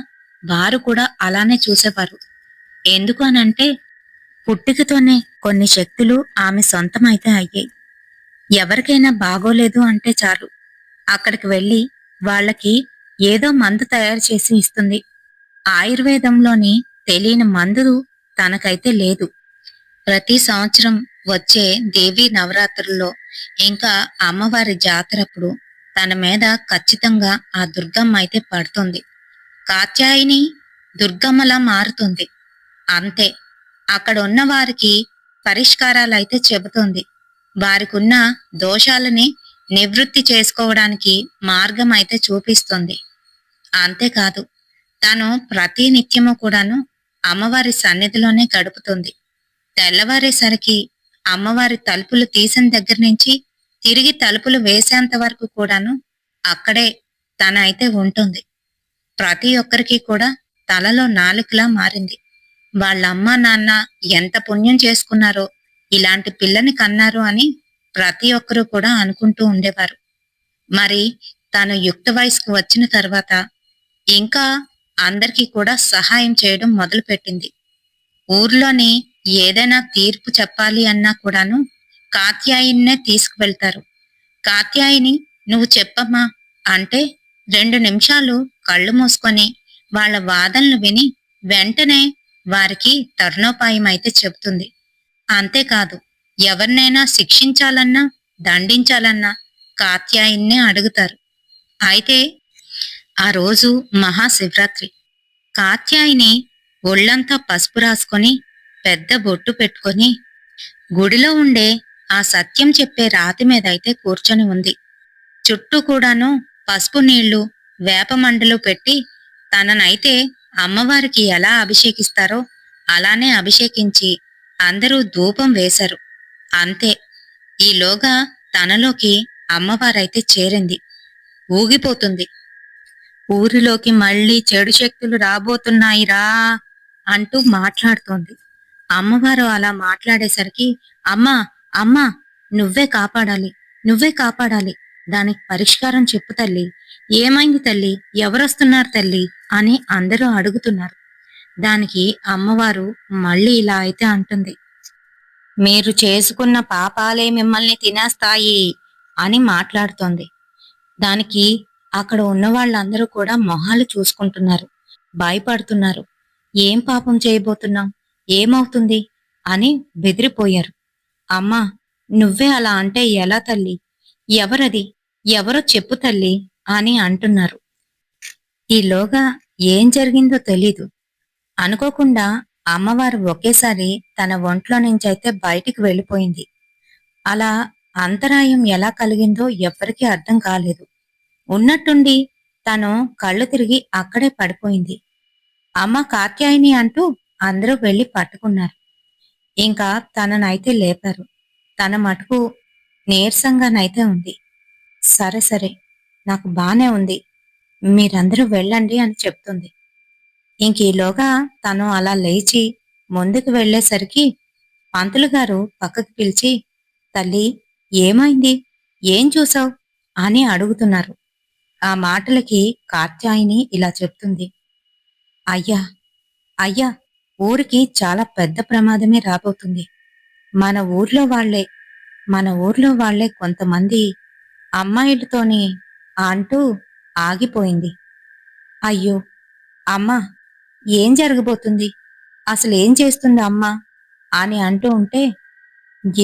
వారు కూడా అలానే చూసేవారు. ఎందుకు అనంటే పుట్టుకతోనే కొన్ని శక్తులు ఆమె సొంతమైతే అయ్యాయి. ఎవరికైనా బాగోలేదు అంటే చాలు, అక్కడికి వెళ్ళి వాళ్ళకి ఏదో మందు తయారు చేసి ఇస్తుంది. ఆయుర్వేదంలోని తెలియని మందు తనకైతే లేదు. ప్రతి సంవత్సరం వచ్చే దేవీ నవరాత్రుల్లో ఇంకా అమ్మవారి జాతరప్పుడు తన మీద ఖచ్చితంగా ఆ దుర్గమ్మ అయితే పడుతుంది. కాత్యాయిని దుర్గమ్మలా మారుతుంది. అంతే, అక్కడ ఉన్న వారికి పరిష్కారాలైతే చెబుతుంది. వారికున్న దోషాలని నివృత్తి చేసుకోవడానికి మార్గం అయితే చూపిస్తుంది. అంతేకాదు, తను ప్రతి నిత్యము కూడాను అమ్మవారి సన్నిధిలోనే గడుపుతుంది. తెల్లవారేసరికి అమ్మవారి తలుపులు తీసిన దగ్గర నుంచి తిరిగి తలుపులు వేసేంత వరకు కూడాను అక్కడే తన అయితే ఉంటుంది. ప్రతి ఒక్కరికి కూడా తలలో నాలుకలా మారింది. వాళ్ళ అమ్మా నాన్న ఎంత పుణ్యం చేసుకున్నారో ఇలాంటి పిల్లని కన్నారు అని ప్రతి ఒక్కరూ కూడా అనుకుంటూ ఉండేవారు. మరి తను యుక్త వయసుకు వచ్చిన తర్వాత ఇంకా అందరికీ కూడా సహాయం చేయడం మొదలుపెట్టింది. ఊర్లోని ఏదైనా తీర్పు చెప్పాలి అన్నా కూడాను కాత్యాయిన్నే తీసుకువెళ్తారు. కాత్యాయిని, నువ్వు చెప్పమ్మా అంటే 2 నిమిషాలు కళ్ళు మూసుకొని వాళ్ళ వాదనలు విని వెంటనే వారికి తరుణోపాయం అయితే చెబుతుంది. అంతేకాదు, ఎవరినైనా శిక్షించాలన్నా దండించాలన్నా కాత్యాయిన్నే అడుగుతారు. అయితే ఆ రోజు మహాశివరాత్రి. కాత్యాయిని ఒళ్ళంతా పసుపు రాసుకొని పెద్ద బొట్టు పెట్టుకొని గుడిలో ఉండే ఆ సత్యం చెప్పే రాతి మీద అయితే కూర్చొని ఉంది. చుట్టూ కూడాను పసుపు నీళ్లు, వేప మండలు పెట్టి తననైతే అమ్మవారికి ఎలా అభిషేకిస్తారో అలానే అభిషేకించి అందరూ ధూపం వేశారు. అంతే, ఈలోగా తనలోకి అమ్మవారైతే చేరింది. ఊగిపోతుంది. ఊరిలోకి మళ్ళీ చెడు శక్తులు రాబోతున్నాయిరా అంటూ మాట్లాడుతోంది. అమ్మవారు అలా మాట్లాడేసరికి, అమ్మా అమ్మా, నువ్వే కాపాడాలి, నువ్వే కాపాడాలి, దానికి పరిష్కారం చెప్పు తల్లి, ఏమైంది తల్లి, ఎవరొస్తున్నారు తల్లి అని అందరూ అడుగుతున్నారు. దానికి అమ్మవారు మళ్ళీ ఇలా అయితే అంటుంది, మీరు చేసుకున్న పాపాలే మిమ్మల్ని తినేస్తాయి అని మాట్లాడుతోంది. దానికి అక్కడ ఉన్న వాళ్ళందరూ కూడా మొహాలు చూసుకుంటున్నారు, భయపడుతున్నారు. ఏం పాపం చేయబోతున్నాం, ఏమవుతుంది అని బెదిరిపోయారు. అమ్మా, నువ్వే అలా అంటే ఎలా తల్లి, ఎవరది, ఎవరో చెప్పు తల్లి అని అంటున్నారు. ఈలోగా ఏం జరిగిందో తెలీదు. అనుకోకుండా అమ్మవారు ఒకేసారి తన ఒంట్లో నుంచైతే బయటికి వెళ్ళిపోయింది. అలా అంతరాయం ఎలా కలిగిందో ఎవ్వరికీ అర్థం కాలేదు. ఉన్నట్టుండి తను కళ్ళు తిరిగి అక్కడే పడిపోయింది. అమ్మ కాత్యాయిని అంటూ అందరూ వెళ్లి పట్టుకున్నారు. ఇంకా తననైతే లేపారు. తన మటుకు నీరసంగానైతే ఉంది. సరే సరే, నాకు బానే ఉంది, మీరందరూ వెళ్ళండి అని చెప్తుంది. ఇంకీలోగా తను అలా లేచి ముందుకు వెళ్లేసరికి పంతులు గారు పక్కకు పిలిచి, తల్లి ఏమైంది, ఏం చూసావు అని అడుగుతున్నారు. ఆ మాటలకి కాత్యాయిని ఇలా చెప్తుంది, అయ్యా అయ్యా, ఊరికి చాలా పెద్ద ప్రమాదమే రాబోతుంది. మన ఊర్లో వాళ్లే మన ఊర్లో వాళ్లే కొంతమంది అమ్మాయిలతోని అంటూ ఆగిపోయింది. అయ్యో అమ్మా, ఏం జరగబోతుంది, అసలేం చేస్తుంది అమ్మా అని అంటూ ఉంటే,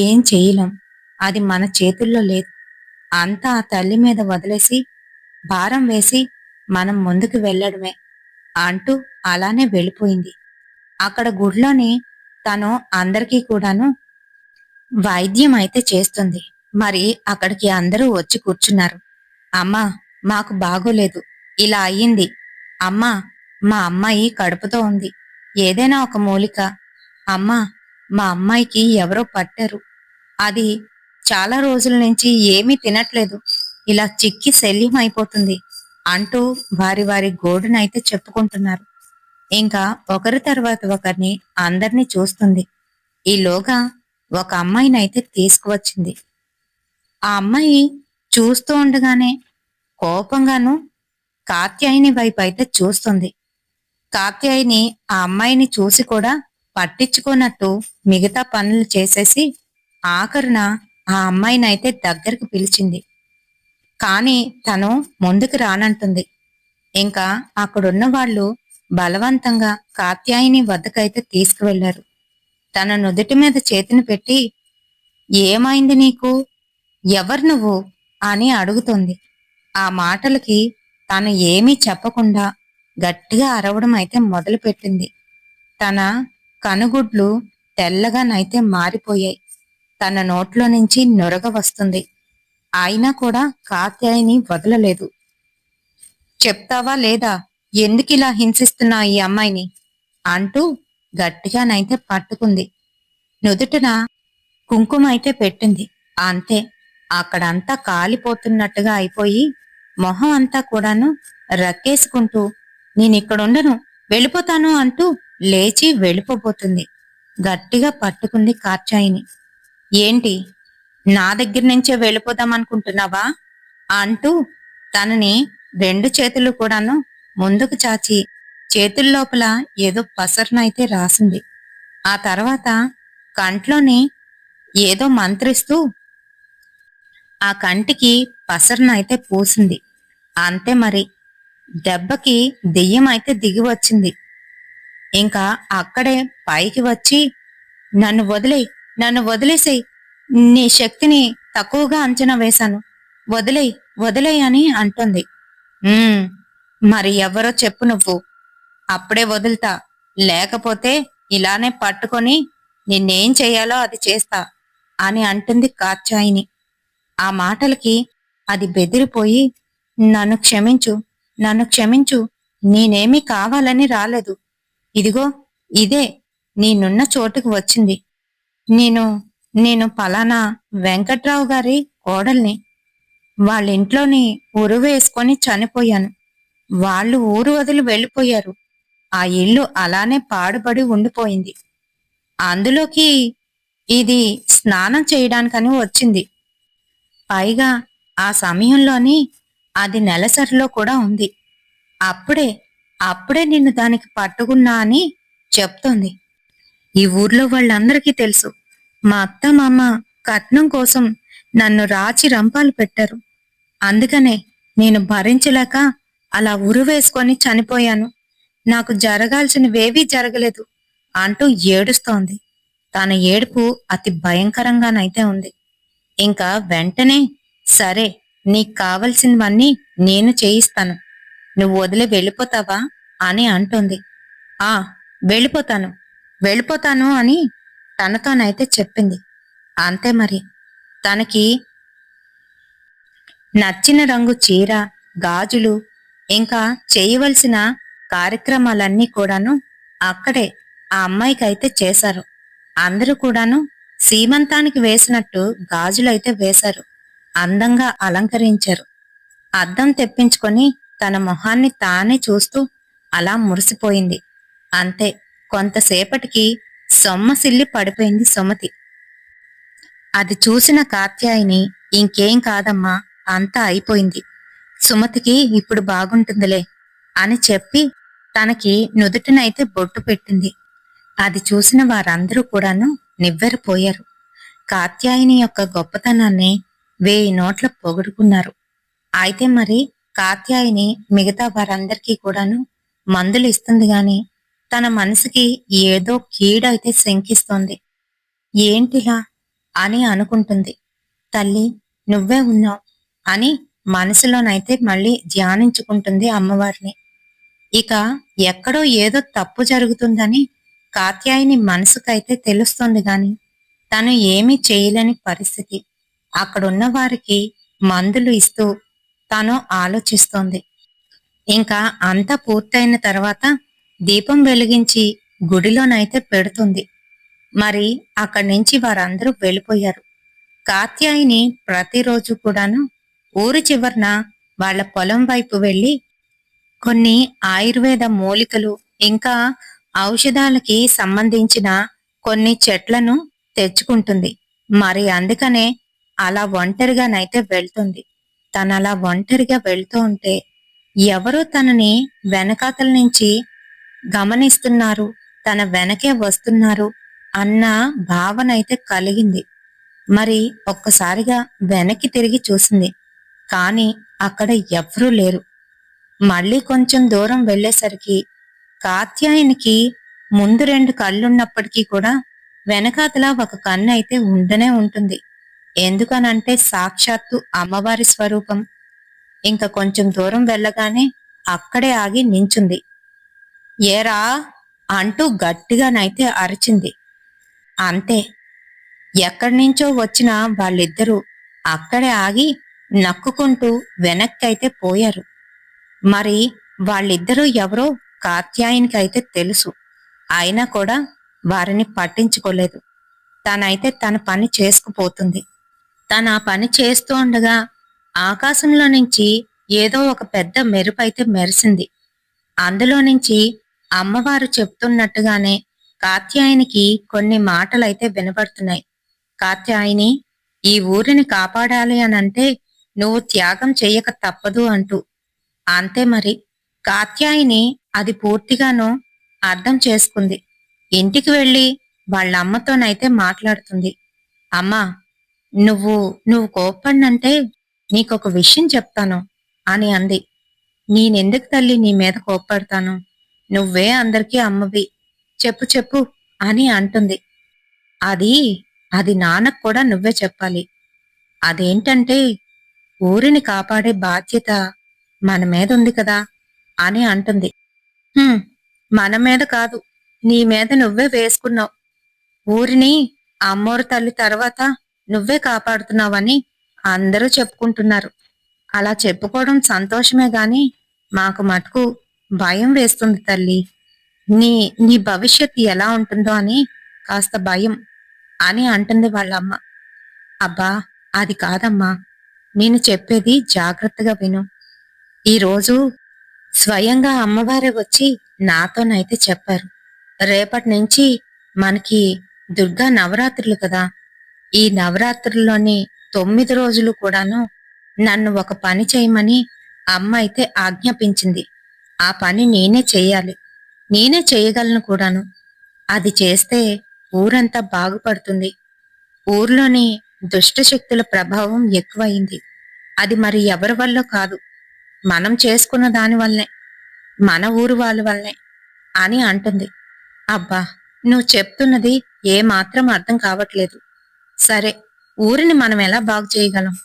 ఏం చేయలేం, అది మన చేతుల్లో లేదు, అంతా ఆ తల్లి మీద వదిలేసి భారం వేసి మనం ముందుకు వెళ్ళడమే అంటూ అలానే వెళ్ళిపోయింది. అక్కడ గుడిలోని తను అందరికీ కూడాను వైద్యం అయితే చేస్తుంది. మరి అక్కడికి అందరూ వచ్చి కూర్చున్నారు. అమ్మా, మాకు బాగోలేదు, ఇలా అయ్యింది, అమ్మా మా అమ్మాయి కడుపుతో ఉంది, ఏదైనా ఒక మూలిక, అమ్మా మా అమ్మాయికి ఎవరో పట్టారు, అది చాలా రోజుల నుంచి ఏమీ తినట్లేదు, ఇలా చిక్కి శల్యం అయిపోతుంది, అంటూ వారి వారి గోడునైతే చెప్పుకుంటున్నారు. ఇంకా ఒకరి తర్వాత ఒకరిని అందర్నీ చూస్తుంది. ఈలోగా ఒక అమ్మాయినైతే తీసుకువచ్చింది. ఆ అమ్మాయి చూస్తూ ఉండగానే కోపంగాను కాత్యాయని వైపు అయితే చూస్తుంది. కాత్యాయని ఆ అమ్మాయిని చూసి కూడా పట్టించుకోనట్టు మిగతా పనులు చేసేసి ఆఖరున ఆ అమ్మాయినైతే దగ్గరకు పిలిచింది. కాని తను ముందుకు రానంటుంది. ఇంకా అక్కడున్న వాళ్ళు బలవంతంగా కాత్యాయని వద్దకైతే తీసుకువెళ్లారు. తన నుదుటి మీద చేతిని పెట్టి, "ఏమైంది నీకు? ఎవరు నువ్వు?" అని అడుగుతోంది. ఆ మాటలకి తను ఏమీ చెప్పకుండా గట్టిగా అరవడం అయితే మొదలుపెట్టింది. తన కనుగుడ్లు తెల్లగానైతే మారిపోయాయి. తన నోట్లో నుంచి నురగ వస్తుంది. అయినా కూడా కాత్యాయని వదలలేదు. "చెప్తావా లేదా? ఎందుకిలా హింసిస్తున్నావు ఈ అమ్మాయిని?" అంటూ గట్టిగానైతే పట్టుకుంది. నుదుటిన కుంకుమ అయితే పెట్టింది. అంతే, అక్కడంతా కాలిపోతున్నట్టుగా అయిపోయి మొహం అంతా కూడాను రక్కేసుకుంటూ, "నేనిక్కడుండను, వెళ్ళిపోతాను" అంటూ లేచి వెళ్ళిపోబోతుంది. గట్టిగా పట్టుకుంది కాత్యాయిని. "ఏంటి, నా దగ్గర నుంచే వెళ్ళిపోదామనుకుంటున్నావా?" అంటూ తనని రెండు చేతులు కూడాను ముందుకు చాచి చేతుల్లోపల ఏదో పసరునైతే రాసింది. ఆ తర్వాత కంట్లోని ఏదో మంత్రిస్తూ ఆ కంటికి పసరునైతే పూసింది. అంతే మరి, దెబ్బకి దెయ్యం అయితే దిగి వచ్చింది. ఇంకా అక్కడే పైకి వచ్చి, "నన్ను వదిలేయ్, నన్ను వదిలేసేయ్, నీ శక్తిని తక్కువగా అంచనా వేశాను, వదిలేయ్, వదిలేయ్" అని అంటుంది. "ఉమ్, మరి ఎవరో చెప్పు నువ్వు, అప్పుడే వదులుతా, లేకపోతే ఇలానే పట్టుకొని నిన్నేం చెయ్యాలో అది చేస్తా" అని అంటుంది కాత్యాయిని. ఆ మాటలకి అది బెదిరిపోయి, "నన్ను క్షమించు, నన్ను క్షమించు, నేనేమీ కావాలని రాలేదు. ఇదిగో ఇదే నేనున్న చోటుకు వచ్చింది. నేను నేను పలానా వెంకట్రావు గారి కోడల్ని. వాళ్ళింట్లోని ఉరివేసుకొని చనిపోయాను. వాళ్ళు ఊరు వదిలి వెళ్ళిపోయారు. ఆ ఇల్లు అలానే పాడుపడి ఉండిపోయింది. అందులోకి ఇది స్నానం చేయడానికని వచ్చింది. పైగా ఆ సమయంలోని అది నెలసరిలో కూడా ఉంది. అప్పుడే అప్పుడే నిన్ను దానికి పట్టుకున్నా అని చెప్తోంది. ఈ ఊర్లో వాళ్ళందరికీ తెలుసు, మా అత్త మామ కట్నం కోసం నన్ను రాచి రంపాలు పెట్టారు. అందుకనే నేను భరించలేక అలా ఉరివేసుకొని చనిపోయాను. నాకు జరగాల్సినవేవీ జరగలేదు" అంటూ ఏడుస్తోంది. తన ఏడుపు అతి భయంకరంగానైతే ఉంది. ఇంకా వెంటనే, "సరే, నీకు కావలసినవన్నీ నేను చేయిస్తాను. నువ్వు వదిలి వెళ్ళిపోతావా?" అని అంటుంది. "ఆ, వెళ్ళిపోతాను, వెళ్ళిపోతాను" అని తనతోనైతే చెప్పింది. అంతే మరి, తనకి నచ్చిన రంగు చీర, గాజులు, ఇంకా చేయవలసిన కార్యక్రమాలన్నీ కూడాను అక్కడే ఆ అమ్మాయికైతే చేశారు. అందరూ కూడాను సీమంతానికి వేసినట్టు గాజులైతే వేశారు. అందంగా అలంకరించారు. అద్దం తెప్పించుకొని తన మొహాన్ని తానే చూస్తూ అలా మురిసిపోయింది. అంతే, కొంతసేపటికి సొమ్మసిల్లి పడిపోయింది సుమతి. అది చూసిన కాత్యాయిని, "ఇంకేం కాదమ్మా, అంతా అయిపోయింది. సుమతికి ఇప్పుడు బాగుంటుందిలే" అని చెప్పి తనకి నుదుటినైతే బొట్టు పెట్టింది. అది చూసిన వారందరూ కూడాను నివ్వెరపోయారు. కాత్యాయిని యొక్క గొప్పతనాన్ని 1000 నోట్ల పొగుడుకున్నారు. అయితే మరి కాత్యాయిని మిగతా వారందరికీ కూడాను మందులు ఇస్తుంది గాని తన మనసుకి ఏదో కీడైతే శంకిస్తోంది. ఏంటిలా అని అనుకుంటుంది. "తల్లి, నువ్వే ఉన్నావు" అని మనసులోనైతే మళ్ళీ ధ్యానించుకుంటుంది అమ్మవారిని. ఇక ఎక్కడో ఏదో తప్పు జరుగుతుందని కాత్యాయిని మనసుకైతే తెలుస్తోంది గాని తను ఏమీ చేయలేని పరిస్థితి. అక్కడున్న వారికి మందులు ఇస్తూ తను ఆలోచిస్తోంది. ఇంకా అంతా పూర్తయిన తర్వాత దీపం వెలిగించి గుడిలోనైతే పెడుతుంది. మరి అక్కడి నుంచి వారందరూ వెళ్ళిపోయారు. కాత్యాయిని ప్రతిరోజు కూడాను ఊరి చివరన వాళ్ళ పొలం వైపు వెళ్లి కొన్ని ఆయుర్వేద మూలికలు ఇంకా ఔషధాలకి సంబంధించిన కొన్ని చెట్లను తెచ్చుకుంటుంది. మరి అందుకనే అలా ఒంటరిగానైతే వెళ్తుంది. తనలా ఒంటరిగా వెళ్తూ ఉంటే ఎవరో తనని వెనకాతల నుంచి గమనిస్తున్నారు, తన వెనకే వస్తున్నారు అన్న భావన అయితే కలిగింది. మరి ఒక్కసారిగా వెనక్కి తిరిగి చూసింది. కాని అక్కడ ఎవ్వరూ లేరు. మళ్ళీ కొంచెం దూరం వెళ్ళేసరికి కాత్యాయనికి ముందు 2 కళ్ళున్నప్పటికీ కూడా వెనకాతల ఒక కన్ను అయితే ఉండనే ఉంటుంది. ఎందుకనంటే సాక్షాత్తు అమ్మవారి స్వరూపం. ఇంక కొంచెం దూరం వెళ్ళగానే అక్కడే ఆగి నించుంది. ఏరా అంటూ గట్టిగానైతే అరిచింది. అంతే, ఎక్కడ్నించో వచ్చిన వాళ్ళిద్దరూ అక్కడే ఆగి నక్కుకుంటూ వెనక్కైతే పోయారు. మరి వాళ్ళిద్దరూ ఎవరో కాత్యాయనికైతే తెలుసు. అయినా కూడా వారిని పట్టించుకోలేదు. తనైతే తన పని చేసుకుపోతుంది. తన ఆ పని చేస్తూ ఉండగా ఆకాశంలో నుంచి ఏదో ఒక పెద్ద మెరుపైతే మెరిసింది. అందులో నుంచి అమ్మవారు చెప్తున్నట్టుగానే కాత్యాయనికి కొన్ని మాటలైతే వినపడుతున్నాయి. కాత్యాయని, ఈ ఊరిని కాపాడాలి అనంటే నువ్వు త్యాగం చెయ్యక తప్పదు అంటూ. అంతే మరి. కాత్యాయిని అది పూర్తిగాను అర్థం చేసుకుంది. ఇంటికి వెళ్ళి వాళ్ళమ్మతోనైతే మాట్లాడుతుంది. అమ్మా, నువ్వు నువ్వు కోప్పడినంటే నీకొక విషయం చెప్తాను అని అంది. నేనెందుకు తల్లి నీ మీద కోప్పడతాను? నువ్వే అందరికీ అమ్మవి. చెప్పు చెప్పు అని అంటుంది. అది అది నాన్నకు కూడా నువ్వే చెప్పాలి. అదేంటంటే ఊరిని కాపాడే బాధ్యత మన మీద ఉంది కదా అని అంటుంది. "హుం, మన మీద కాదు, నీ మీద నువ్వే వేసుకున్నావు. ఊరిని అమ్మోరు తల్లి తర్వాత నువ్వే కాపాడుతున్నావని అందరూ చెప్పుకుంటున్నారు. అలా చెప్పుకోవడం సంతోషమే గాని మాకు మటుకు భయం వేస్తుంది తల్లి. నీ నీ భవిష్యత్తు ఎలా ఉంటుందో అని కాస్త భయం" అని అంటుంది వాళ్ళమ్మ. అబ్బా, అది కాదమ్మా, నేను చెప్పేది జాగ్రత్తగా విను. ఈరోజు స్వయంగా అమ్మవారే వచ్చి నాతోనైతే చెప్పారు. రేపటి నుంచి మనకి దుర్గా నవరాత్రులు కదా. ఈ నవరాత్రుల్లోని 9 రోజులు కూడాను నన్ను ఒక పని చేయమని అమ్మ అయితే ఆజ్ఞాపించింది. ఆ పని నేనే చెయ్యాలి. నేనే చేయగలను కూడాను. అది చేస్తే ఊరంతా బాగుపడుతుంది. ఊర్లోని దుష్ట శక్తుల ప్రభావం ఎక్కువయింది. అది మరి ఎవరి వల్ల కాదు, మనం చేసుకున్న దాని వల్లనే, మన ఊరు వాళ్ళ వల్లనే అని అంటుంది. అబ్బా, నువ్వు చెప్తున్నది ఏ మాత్రం అర్థం కావట్లేదు. సరే, ఊరిని మనం ఎలా బాగు చేయగలం?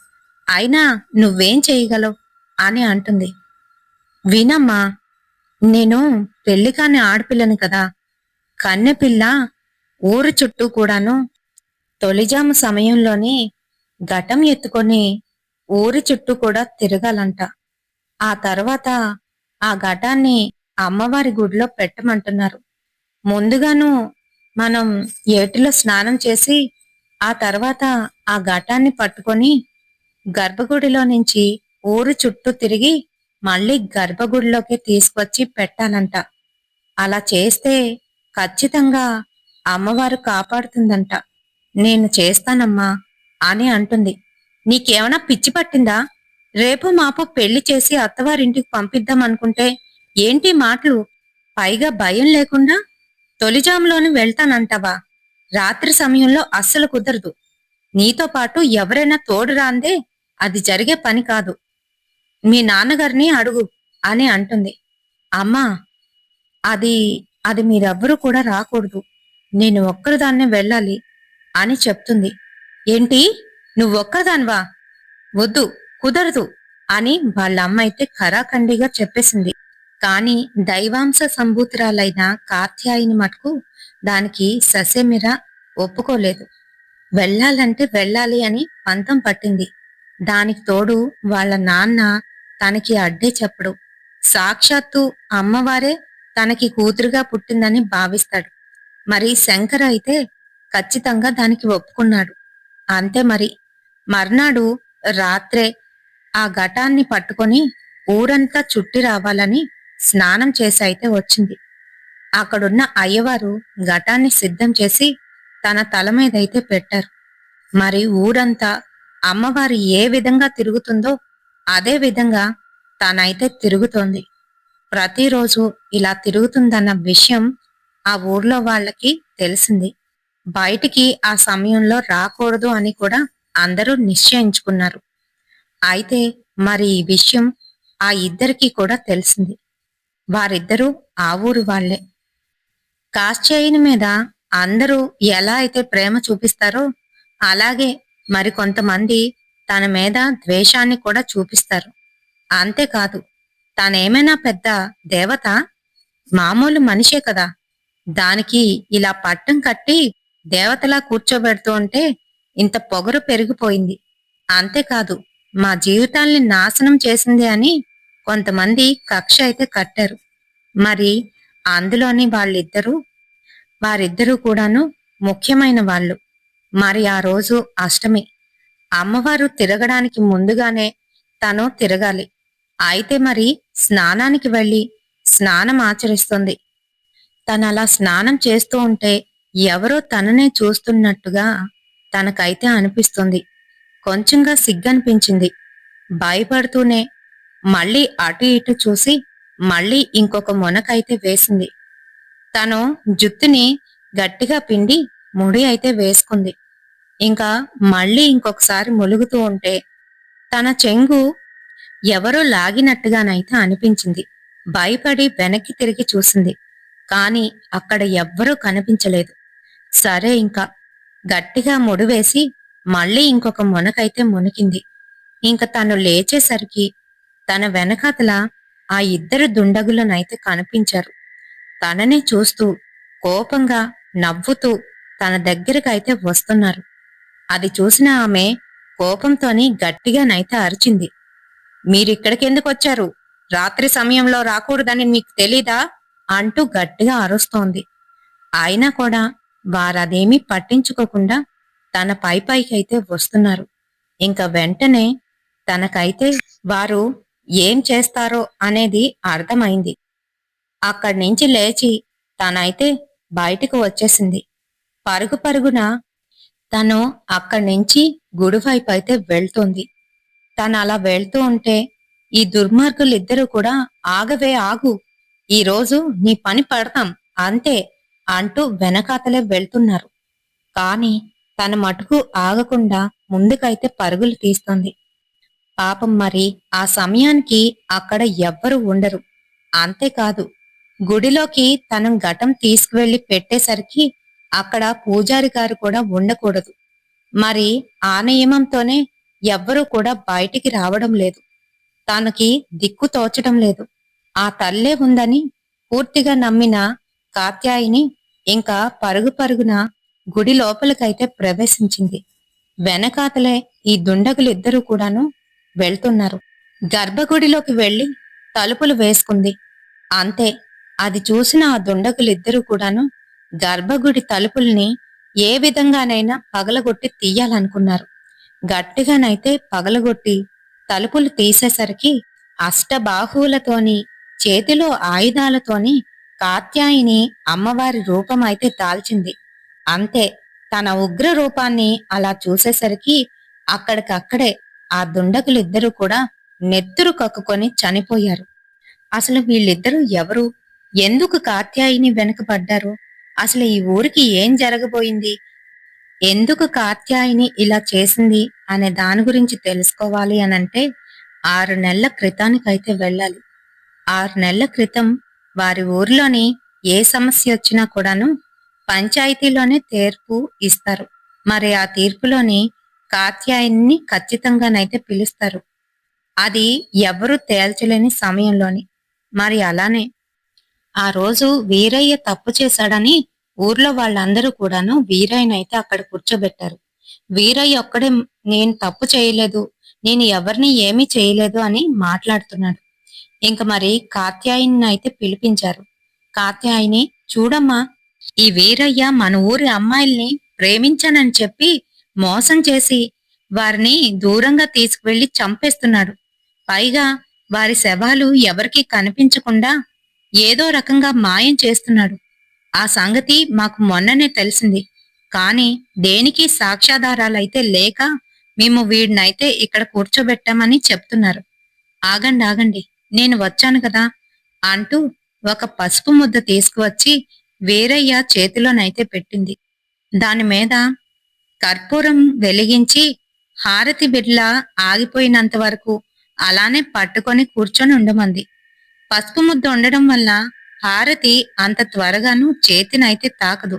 అయినా నువ్వేం చేయగలవు అని అంటుంది. వినమ్మా, నేను పెళ్లి కాని ఆడపిల్లని కదా. కన్నెపిల్ల ఊరు చుట్టూ కూడాను తొలిజాము సమయంలోనే ఘటం ఎత్తుకొని ఊరి చుట్టూ కూడా తిరగాలంట. ఆ తర్వాత ఆ ఘటాన్ని అమ్మవారి గుడిలో పెట్టమంటున్నారు. ముందుగాను మనం ఏటిలో స్నానం చేసి ఆ తర్వాత ఆ ఘటాన్ని పట్టుకొని గర్భగుడిలో నుంచి ఊరు చుట్టూ తిరిగి మళ్ళీ గర్భగుడిలోకి తీసుకొచ్చి పెట్టాలంట. అలా చేస్తే ఖచ్చితంగా అమ్మవారు కాపాడుతుందంట. నేను చేస్తానమ్మా అని అంటుంది. నీకేమైనా పిచ్చి పట్టిందా? రేపు మాపు పెళ్లి చేసి అత్తవారింటికి పంపిద్దాం అనుకుంటే ఏంటి మాటలు? పైగా భయం లేకుండా తొలిజాములోని వెళ్తానంటావా? రాత్రి సమయంలో అస్సలు కుదరదు. నీతో పాటు ఎవరైనా తోడు రాందే అది జరిగే పని కాదు. మీ నాన్నగారిని అడుగు అని అంటుంది. అమ్మా, అది అది మీరెవ్వరూ కూడా రాకూడదు. నేను ఒక్కరిదాన్నే వెళ్ళాలి అని చెప్తుంది. ఏంటి, నువ్వొక్కదాన్వా? వద్దు, కుదరదు అని వాళ్ళ అమ్మ అయితే ఖరాఖండిగా చెప్పేసింది. కాని దైవాంశ సంభూతురాలైన కాత్యాయిని మటుకు దానికి ససేమిరా ఒప్పుకోలేదు. వెళ్ళాలంటే వెళ్ళాలి అని పంతం పట్టింది. దానికి తోడు వాళ్ళ నాన్న తనకి అడ్డే చెప్పడు. సాక్షాత్తు అమ్మవారే తనకి కూతురుగా పుట్టిందని భావిస్తాడు. మరి శంకర్ అయితే ఖచ్చితంగా దానికి ఒప్పుకున్నాడు. అంతే మరి. మర్నాడు రాత్రే ఆ ఘటాన్ని పట్టుకొని ఊరంతా చుట్టి రావాలని స్నానం చేసి అయితే వచ్చింది. అక్కడున్న అయ్యవారు ఘటాన్ని సిద్ధం చేసి తన తల మీదైతే పెట్టారు. మరి ఊరంతా అమ్మవారు ఏ విధంగా తిరుగుతుందో అదే విధంగా తనైతే తిరుగుతోంది. ప్రతిరోజు ఇలా తిరుగుతుందన్న విషయం ఆ ఊర్లో వాళ్ళకి తెలిసింది. బయటికి ఆ సమయంలో రాకూడదు అని కూడా అందరూ నిశ్చయించుకున్నారు. అయితే మరి ఈ విషయం ఆ ఇద్దరికీ కూడా తెలిసింది. వారిద్దరూ ఆ ఊరు వాళ్ళే. కాశ్చేయుని మీద అందరూ ఎలా అయితే ప్రేమ చూపిస్తారో అలాగే మరికొంతమంది తన మీద ద్వేషాన్ని కూడా చూపిస్తారు. అంతేకాదు, తనేమైనా పెద్ద దేవత? మామూలు మనిషే కదా! దానికి ఇలా పట్టం కట్టి దేవతలా కూర్చోబెడుతూ ఉంటే ఇంత పొగరు పెరిగిపోయింది. అంతేకాదు, మా జీవితాల్ని నాశనం చేసింది అని కొంతమంది కక్ష అయితే కట్టారు. మరి అందులోని వారిద్దరూ కూడాను ముఖ్యమైన వాళ్ళు. మరి ఆ రోజు అష్టమి. అమ్మవారు తిరగడానికి ముందుగానే తను తిరగాలి. అయితే మరి స్నానానికి వెళ్ళి స్నానం ఆచరిస్తుంది. తనలా స్నానం చేస్తూ ఉంటే ఎవరో తననే చూస్తున్నట్టుగా తనకైతే అనిపిస్తుంది. కొంచెంగా సిగ్గనిపించింది. భయపడుతూనే మళ్ళీ అటు ఇటు చూసి మళ్ళీ ఇంకొక మునకైతే వేసింది. తను జుత్తుని గట్టిగా పిండి ముడి అయితే వేసుకుంది. ఇంకా మళ్ళీ ఇంకొకసారి ములుగుతూ ఉంటే తన చెంగు ఎవరో లాగినట్టుగానైతే అనిపించింది. భయపడి వెనక్కి తిరిగి చూసింది. కాని అక్కడ ఎవ్వరూ కనిపించలేదు. సరే ఇంకా గట్టిగా ముడివేసి మళ్ళీ ఇంకొక మునకైతే మునికింది. ఇంక తను లేచేసరికి తన వెనకాతల ఆ ఇద్దరు దుండగులనైతే కనిపించారు. తననే చూస్తూ కోపంగా నవ్వుతూ తన దగ్గరకైతే వస్తున్నారు. అది చూసిన ఆమె కోపంతోని గట్టిగానైతే అరిచింది. మీరిక్కడికెందుకొచ్చారు? రాత్రి సమయంలో రాకూడదని మీకు తెలీదా? అంటూ గట్టిగా అరుస్తోంది. అయినా కూడా వారదేమీ పట్టించుకోకుండా తన పైకైతే వస్తున్నారు. ఇంక వెంటనే తనకైతే వారు ఏం చేస్తారో అనేది అర్థమైంది. అక్కడ్నించి లేచి తనైతే బయటికి వచ్చేసింది. పరుగు పరుగున తను అక్కడ్నించి గుడివైపు అయితే వెళ్తోంది. తనలా వెళ్తూ ఉంటే ఈ దుర్మార్గులిద్దరూ కూడా ఆగవే ఆగు, ఈరోజు నీ పని పడతాం అంతే అంటూ వెనకాతలే వెళ్తున్నారు. కాని తన మటుకు ఆగకుండా ముందుకైతే పరుగులు తీస్తోంది. పాపం మరి ఆ సమయానికి అక్కడ ఎవ్వరూ ఉండరు. అంతేకాదు, గుడిలోకి తను ఘటం తీసుకువెళ్లి పెట్టేసరికి అక్కడ పూజారి గారు కూడా ఉండకూడదు. మరి ఆ నియమంతోనే ఎవ్వరూ కూడా బయటికి రావడం లేదు. తనకి దిక్కు తోచడం లేదు. ఆ తల్లే ఉందని పూర్తిగా నమ్మిన కాత్యాయిని ఇంకా పరుగు పరుగున గుడి లోపలికైతే ప్రవేశించింది. వెనకాతలే ఈ దుండగులిద్దరూ కూడాను వెళ్తున్నారు. గర్భగుడిలోకి వెళ్లి తలుపులు వేసుకుంది. అంతే, అది చూసిన ఆ దుండగులిద్దరూ కూడాను గర్భగుడి తలుపుల్ని ఏ విధంగానైనా పగలగొట్టి తీయాలనుకున్నారు. గట్టిగానైతే పగలగొట్టి తలుపులు తీసేసరికి అష్టబాహువులతోని చేతిలో ఆయుధాలతోని కాత్యాయిని అమ్మవారి రూపం అయితే దాల్చింది. అంతే, తన ఉగ్ర రూపాన్ని అలా చూసేసరికి అక్కడికక్కడే ఆ దుండగులిద్దరూ కూడా నెత్తురు కక్కుకొని చనిపోయారు. అసలు వీళ్ళిద్దరూ ఎవరు? ఎందుకు కాత్యాయిని వెనకబడ్డారు? అసలు ఈ ఊరికి ఏం జరగబోయింది? ఎందుకు కాత్యాయిని ఇలా చేసింది అనే దాని గురించి తెలుసుకోవాలి అనంటే 6 నెలల క్రితానికైతే వెళ్ళాలి. 6 నెలల క్రితం వారి ఊర్లోని ఏ సమస్య వచ్చినా కూడాను పంచాయతీలోనే తీర్పు ఇస్తారు. మరి ఆ తీర్పులోని కాత్యాయన్ని ఖచ్చితంగానైతే పిలుస్తారు. అది ఎవరు తేల్చలేని సమయంలోని. మరి అలానే ఆ రోజు వీరయ్య తప్పు చేశాడని ఊర్లో వాళ్ళందరూ కూడాను వీరయ్యనైతే అక్కడ కూర్చోబెట్టారు. వీరయ్య ఒక్కడే నేను తప్పు చేయలేదు, నేను ఎవరిని ఏమీ చేయలేదు అని మాట్లాడుతున్నాడు. ఇంక మరి కాత్యాయిని అయితే పిలిపించారు. కాత్యాయిని, చూడమ్మా, ఈ వీరయ్య మన ఊరి అమ్మాయిల్ని ప్రేమించానని చెప్పి మోసం చేసి వారిని దూరంగా తీసుకువెళ్లి చంపేస్తున్నాడు. పైగా వారి శవాలు ఎవరికీ కనిపించకుండా ఏదో రకంగా మాయం చేస్తున్నాడు. ఆ సంగతి మాకు మొన్ననే తెలిసింది. కాని దేనికి సాక్ష్యాధారాలైతే లేక మేము వీడినైతే ఇక్కడ కూర్చోబెట్టామని చెప్తున్నారు. ఆగండి ఆగండి, నేను వచ్చాను కదా అంటూ ఒక పసుపు ముద్ద తీసుకువచ్చి వీరయ్య చేతిలోనైతే పెట్టింది. దాని మీద కర్పూరం వెలిగించి హారతి బిడ్ల ఆగిపోయినంత వరకు అలానే పట్టుకొని కూర్చొని ఉండమంది. పసుపు ముద్ద ఉండడం వల్ల హారతి అంత త్వరగాను చేతినైతే తాకదు.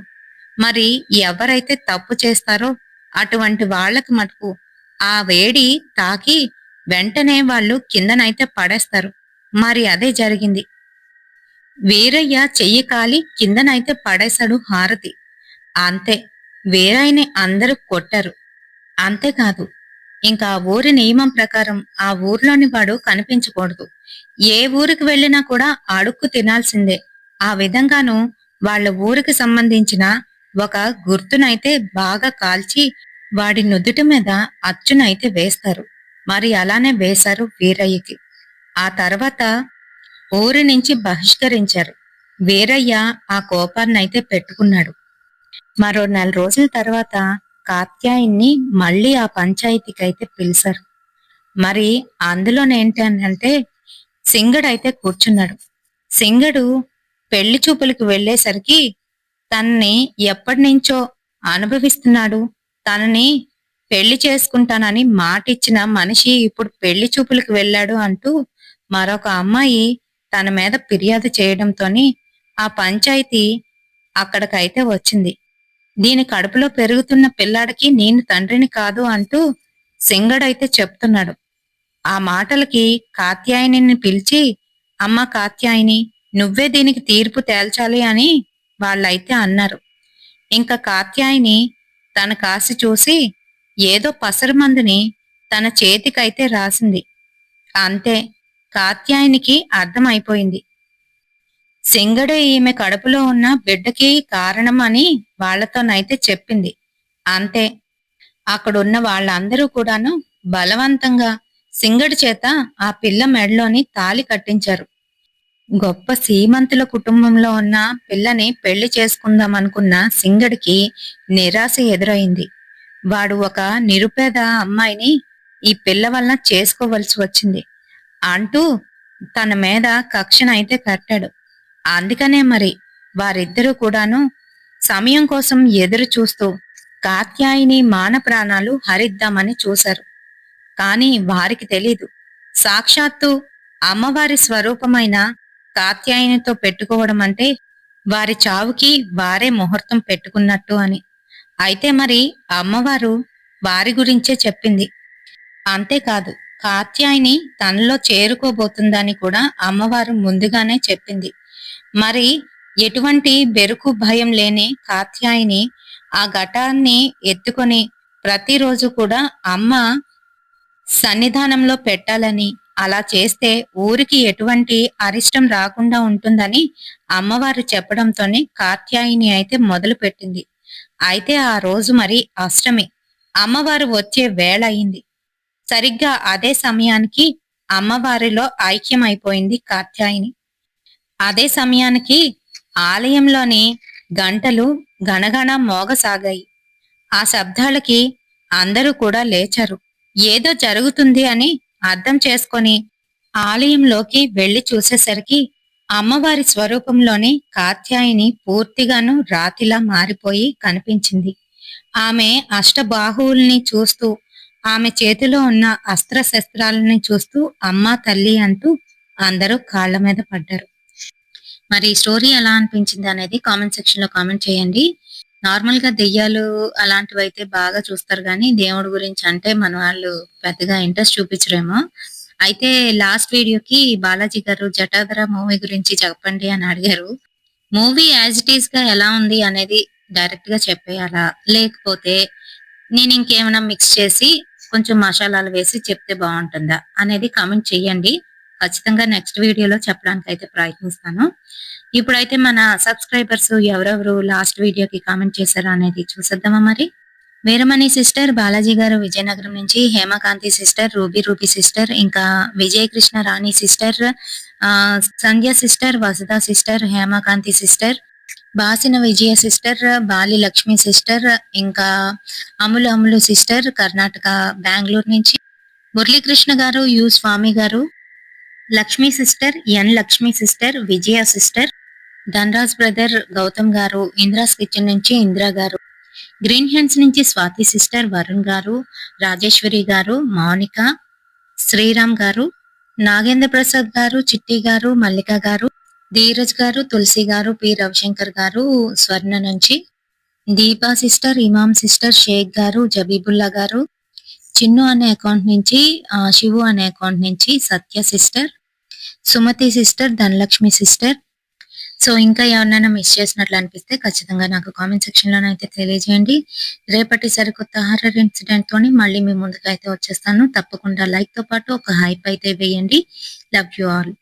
మరి ఎవరైతే తప్పు చేస్తారో అటువంటి వాళ్లకు మటుకు ఆ వేడి తాకి వెంటనే వాళ్ళు కిందనైతే పడేస్తారు. మరి అదే జరిగింది. వీరయ్య చెయ్యి కాలి కిందనైతే పడేశాడు హారతి. అంతే, వీరయ్యని అందరూ కొట్టారు. అంతేకాదు, ఇంకా ఆ ఊరి నియమం ప్రకారం ఆ ఊర్లోని వాడు కనిపించకూడదు. ఏ ఊరికి వెళ్ళినా కూడా అడుక్కు తినాల్సిందే. ఆ విధంగాను వాళ్ళ ఊరికి సంబంధించిన ఒక గుర్తునైతే బాగా కాల్చి వాడి నుదుటి మీద అచ్చునైతే వేస్తారు. మరి అలానే వేశారు వీరయ్యకి. ఆ తర్వాత ఊరి నుంచి బహిష్కరించారు. వీరయ్య ఆ కోపాన్నైతే పెట్టుకున్నాడు. మరో 4 రోజుల తర్వాత కాత్యాయన్ని మళ్ళీ ఆ పంచాయతీకైతే పిలిచారు. మరి అందులోనేంటంటే సింగడైతే కూర్చున్నాడు. సింగడు పెళ్లి చూపులకు వెళ్లేసరికి తనని ఎప్పటినుంచో అనుభవిస్తున్నాడు. తనని పెళ్లి చేసుకుంటానని మాటిచ్చిన మనిషి ఇప్పుడు పెళ్లి చూపులకు వెళ్ళాడు అంటూ మరొక అమ్మాయి తన మీద ఫిర్యాదు చేయడంతోని ఆ పంచాయతీ అక్కడికైతే వచ్చింది. దీని కడుపులో పెరుగుతున్న పిల్లాడికి నేను తండ్రిని కాదు అంటూ సింగడైతే చెప్తున్నాడు. ఆ మాటలకి కాత్యాయనిని పిలిచి, అమ్మ కాత్యాయని, నువ్వే దీనికి తీర్పు తేల్చాలి అని వాళ్ళైతే అన్నారు. ఇంకా కాత్యాయని తన కాసి చూసి ఏదో పసరుమందుని తన చేతికైతే రాసింది. అంతే, కాత్యాయనికి అర్థమైపోయింది. సింగడే ఈమె కడుపులో ఉన్న బిడ్డకి కారణం అని వాళ్లతోనైతే చెప్పింది. అంతే, అక్కడున్న వాళ్ళందరూ కూడాను బలవంతంగా సింగడి చేత ఆ పిల్ల మెడలోని తాళి కట్టించారు. గొప్ప శ్రీమంతుల కుటుంబంలో ఉన్న పిల్లని పెళ్లి చేసుకుందామనుకున్న సింగడికి నిరాశ ఎదురైంది. వాడు ఒక నిరుపేద అమ్మాయిని ఈ పిల్ల వలన చేసుకోవలసి వచ్చింది అంటూ తన మీద కక్షనైతే కట్టాడు. అందుకనే మరి వారిద్దరూ కూడాను సమయం కోసం ఎదురు చూస్తూ కాత్యాయిని మాన ప్రాణాలు హరిద్దామని చూశారు. కాని వారికి తెలీదు, సాక్షాత్తు అమ్మవారి స్వరూపమైన కాత్యాయనితో పెట్టుకోవడం అంటే వారి చావుకి వారే ముహూర్తం పెట్టుకున్నట్టు అని. అయితే మరి అమ్మవారు వారి గురించే చెప్పింది. అంతేకాదు, కాత్యాయని తనలో చేరుకోబోతుందని కూడా అమ్మవారు ముందుగానే చెప్పింది. మరి ఎటువంటి బెరుకు భయం లేని కాత్యాయని ఆ ఘటాన్ని ఎత్తుకొని ప్రతిరోజు కూడా అమ్మ సన్నిధానంలో పెట్టాలని, అలా చేస్తే ఊరికి ఎటువంటి అరిష్టం రాకుండా ఉంటుందని అమ్మవారు చెప్పడంతోనే కాత్యాయని అయితే మొదలు పెట్టింది. అయితే ఆ రోజు మరి అష్టమి, అమ్మవారు వచ్చే వేళ అయింది. సరిగ్గా అదే సమయానికి అమ్మవారిలో ఐక్యమైపోయింది కాత్యాయని. అదే సమయానికి ఆలయంలోని గంటలు గణగణ మోగసాగాయి. ఆ శబ్దాలకి అందరూ కూడా లేచారు. ఏదో జరుగుతుంది అని అర్థం చేసుకొని ఆలయంలోకి వెళ్లి చూసేసరికి అమ్మవారి స్వరూపంలోని కాత్యాయని పూర్తిగాను రాతిలా మారిపోయి కనిపించింది. ఆమె అష్టబాహువుల్ని చూస్తూ, ఆమె చేతిలో ఉన్న అస్త్రశస్త్రాలని చూస్తూ అమ్మా తల్లి అంటూ అందరూ కాళ్ల మీద పడ్డారు. మరి ఈ స్టోరీ ఎలా అనిపించింది అనేది కామెంట్ సెక్షన్ లో కామెంట్ చేయండి. నార్మల్ గా దెయ్యాలు అలాంటివి అయితే బాగా చూస్తారు కానీ దేవుడి గురించి అంటే మన వాళ్ళు పెద్దగా ఇంట్రెస్ట్ చూపించరేమో. అయితే లాస్ట్ వీడియోకి బాలాజీ గారు జటాధర మూవీ గురించి చెప్పండి అని అడిగారు. మూవీ యాజ్ ఇట్ ఈస్ గా ఎలా ఉంది అనేది డైరెక్ట్ గా చెప్పేయాలా, లేకపోతే నేను ఇంకేమైనా మిక్స్ చేసి కొంచెం మసాలాలు వేసి చెప్తే బాగుంటుందా అనేది కామెంట్ చెయ్యండి. ఖచ్చితంగా నెక్స్ట్ వీడియోలో చెప్పడానికి అయితే ప్రయత్నిస్తాను. ఇప్పుడైతే మన సబ్స్క్రైబర్స్ ఎవరెవరు లాస్ట్ వీడియోకి కామెంట్ చేశారో అనేది చూసేద్దామా మరి. వీరమణి సిస్టర్, బాలాజీ గారు విజయనగరం నుంచి, హేమకాంతి సిస్టర్, రూబీ సిస్టర్, ఇంకా విజయకృష్ణ రాణి సిస్టర్, సంధ్య సిస్టర్, వసుధ సిస్టర్, హేమకాంతి సిస్టర్, బాసిన విజయ సిస్టర్, బాలి లక్ష్మి సిస్టర్, ఇంకా అములు సిస్టర్ కర్ణాటక బెంగుళూరు నుంచి, మురళీకృష్ణ గారు, యు స్వామి గారు, లక్ష్మి సిస్టర్, ఎన్ లక్ష్మి సిస్టర్, విజయ సిస్టర్, ధనరాజ్ బ్రదర్ గౌతమ్ గారు, ఇంద్రాస్ కిచెన్ నుంచి ఇందిరా గారు, గ్రీన్ హ్యాండ్స్ నుంచి స్వాతి సిస్టర్, వరుణ్ గారు, రాజేశ్వరి గారు, మౌనిక, శ్రీరామ్ గారు, నాగేంద్ర ప్రసాద్ గారు, చిట్టి గారు, మల్లిక గారు, ధీరజ్ గారు, తులసి గారు, పి రవిశంకర్ గారు, స్వర్ణ నుంచి, దీపా సిస్టర్, ఇమాం సిస్టర్, షేక్ గారు, జబీబుల్లా గారు, చిన్ను అనే అకౌంట్ నుంచి, శివు అనే అకౌంట్ నుంచి, Satya sister, Sumathi sister, Dhanalakshmi sister. So ఇంకా ఎవరినైనా మిస్ చేసినట్లు అనిపిస్తే ఖచ్చితంగా నాకు కామెంట్ సెక్షన్ లోనైతే తెలియజేయండి. రేపటి సరికొత్త హారర్ ఇన్సిడెంట్ తోని మళ్ళీ మీ ముందుకైతే వచ్చేస్తాను. తప్పకుండా లైక్ తో పాటు ఒక హైప్ అయితే వేయండి. Love you all.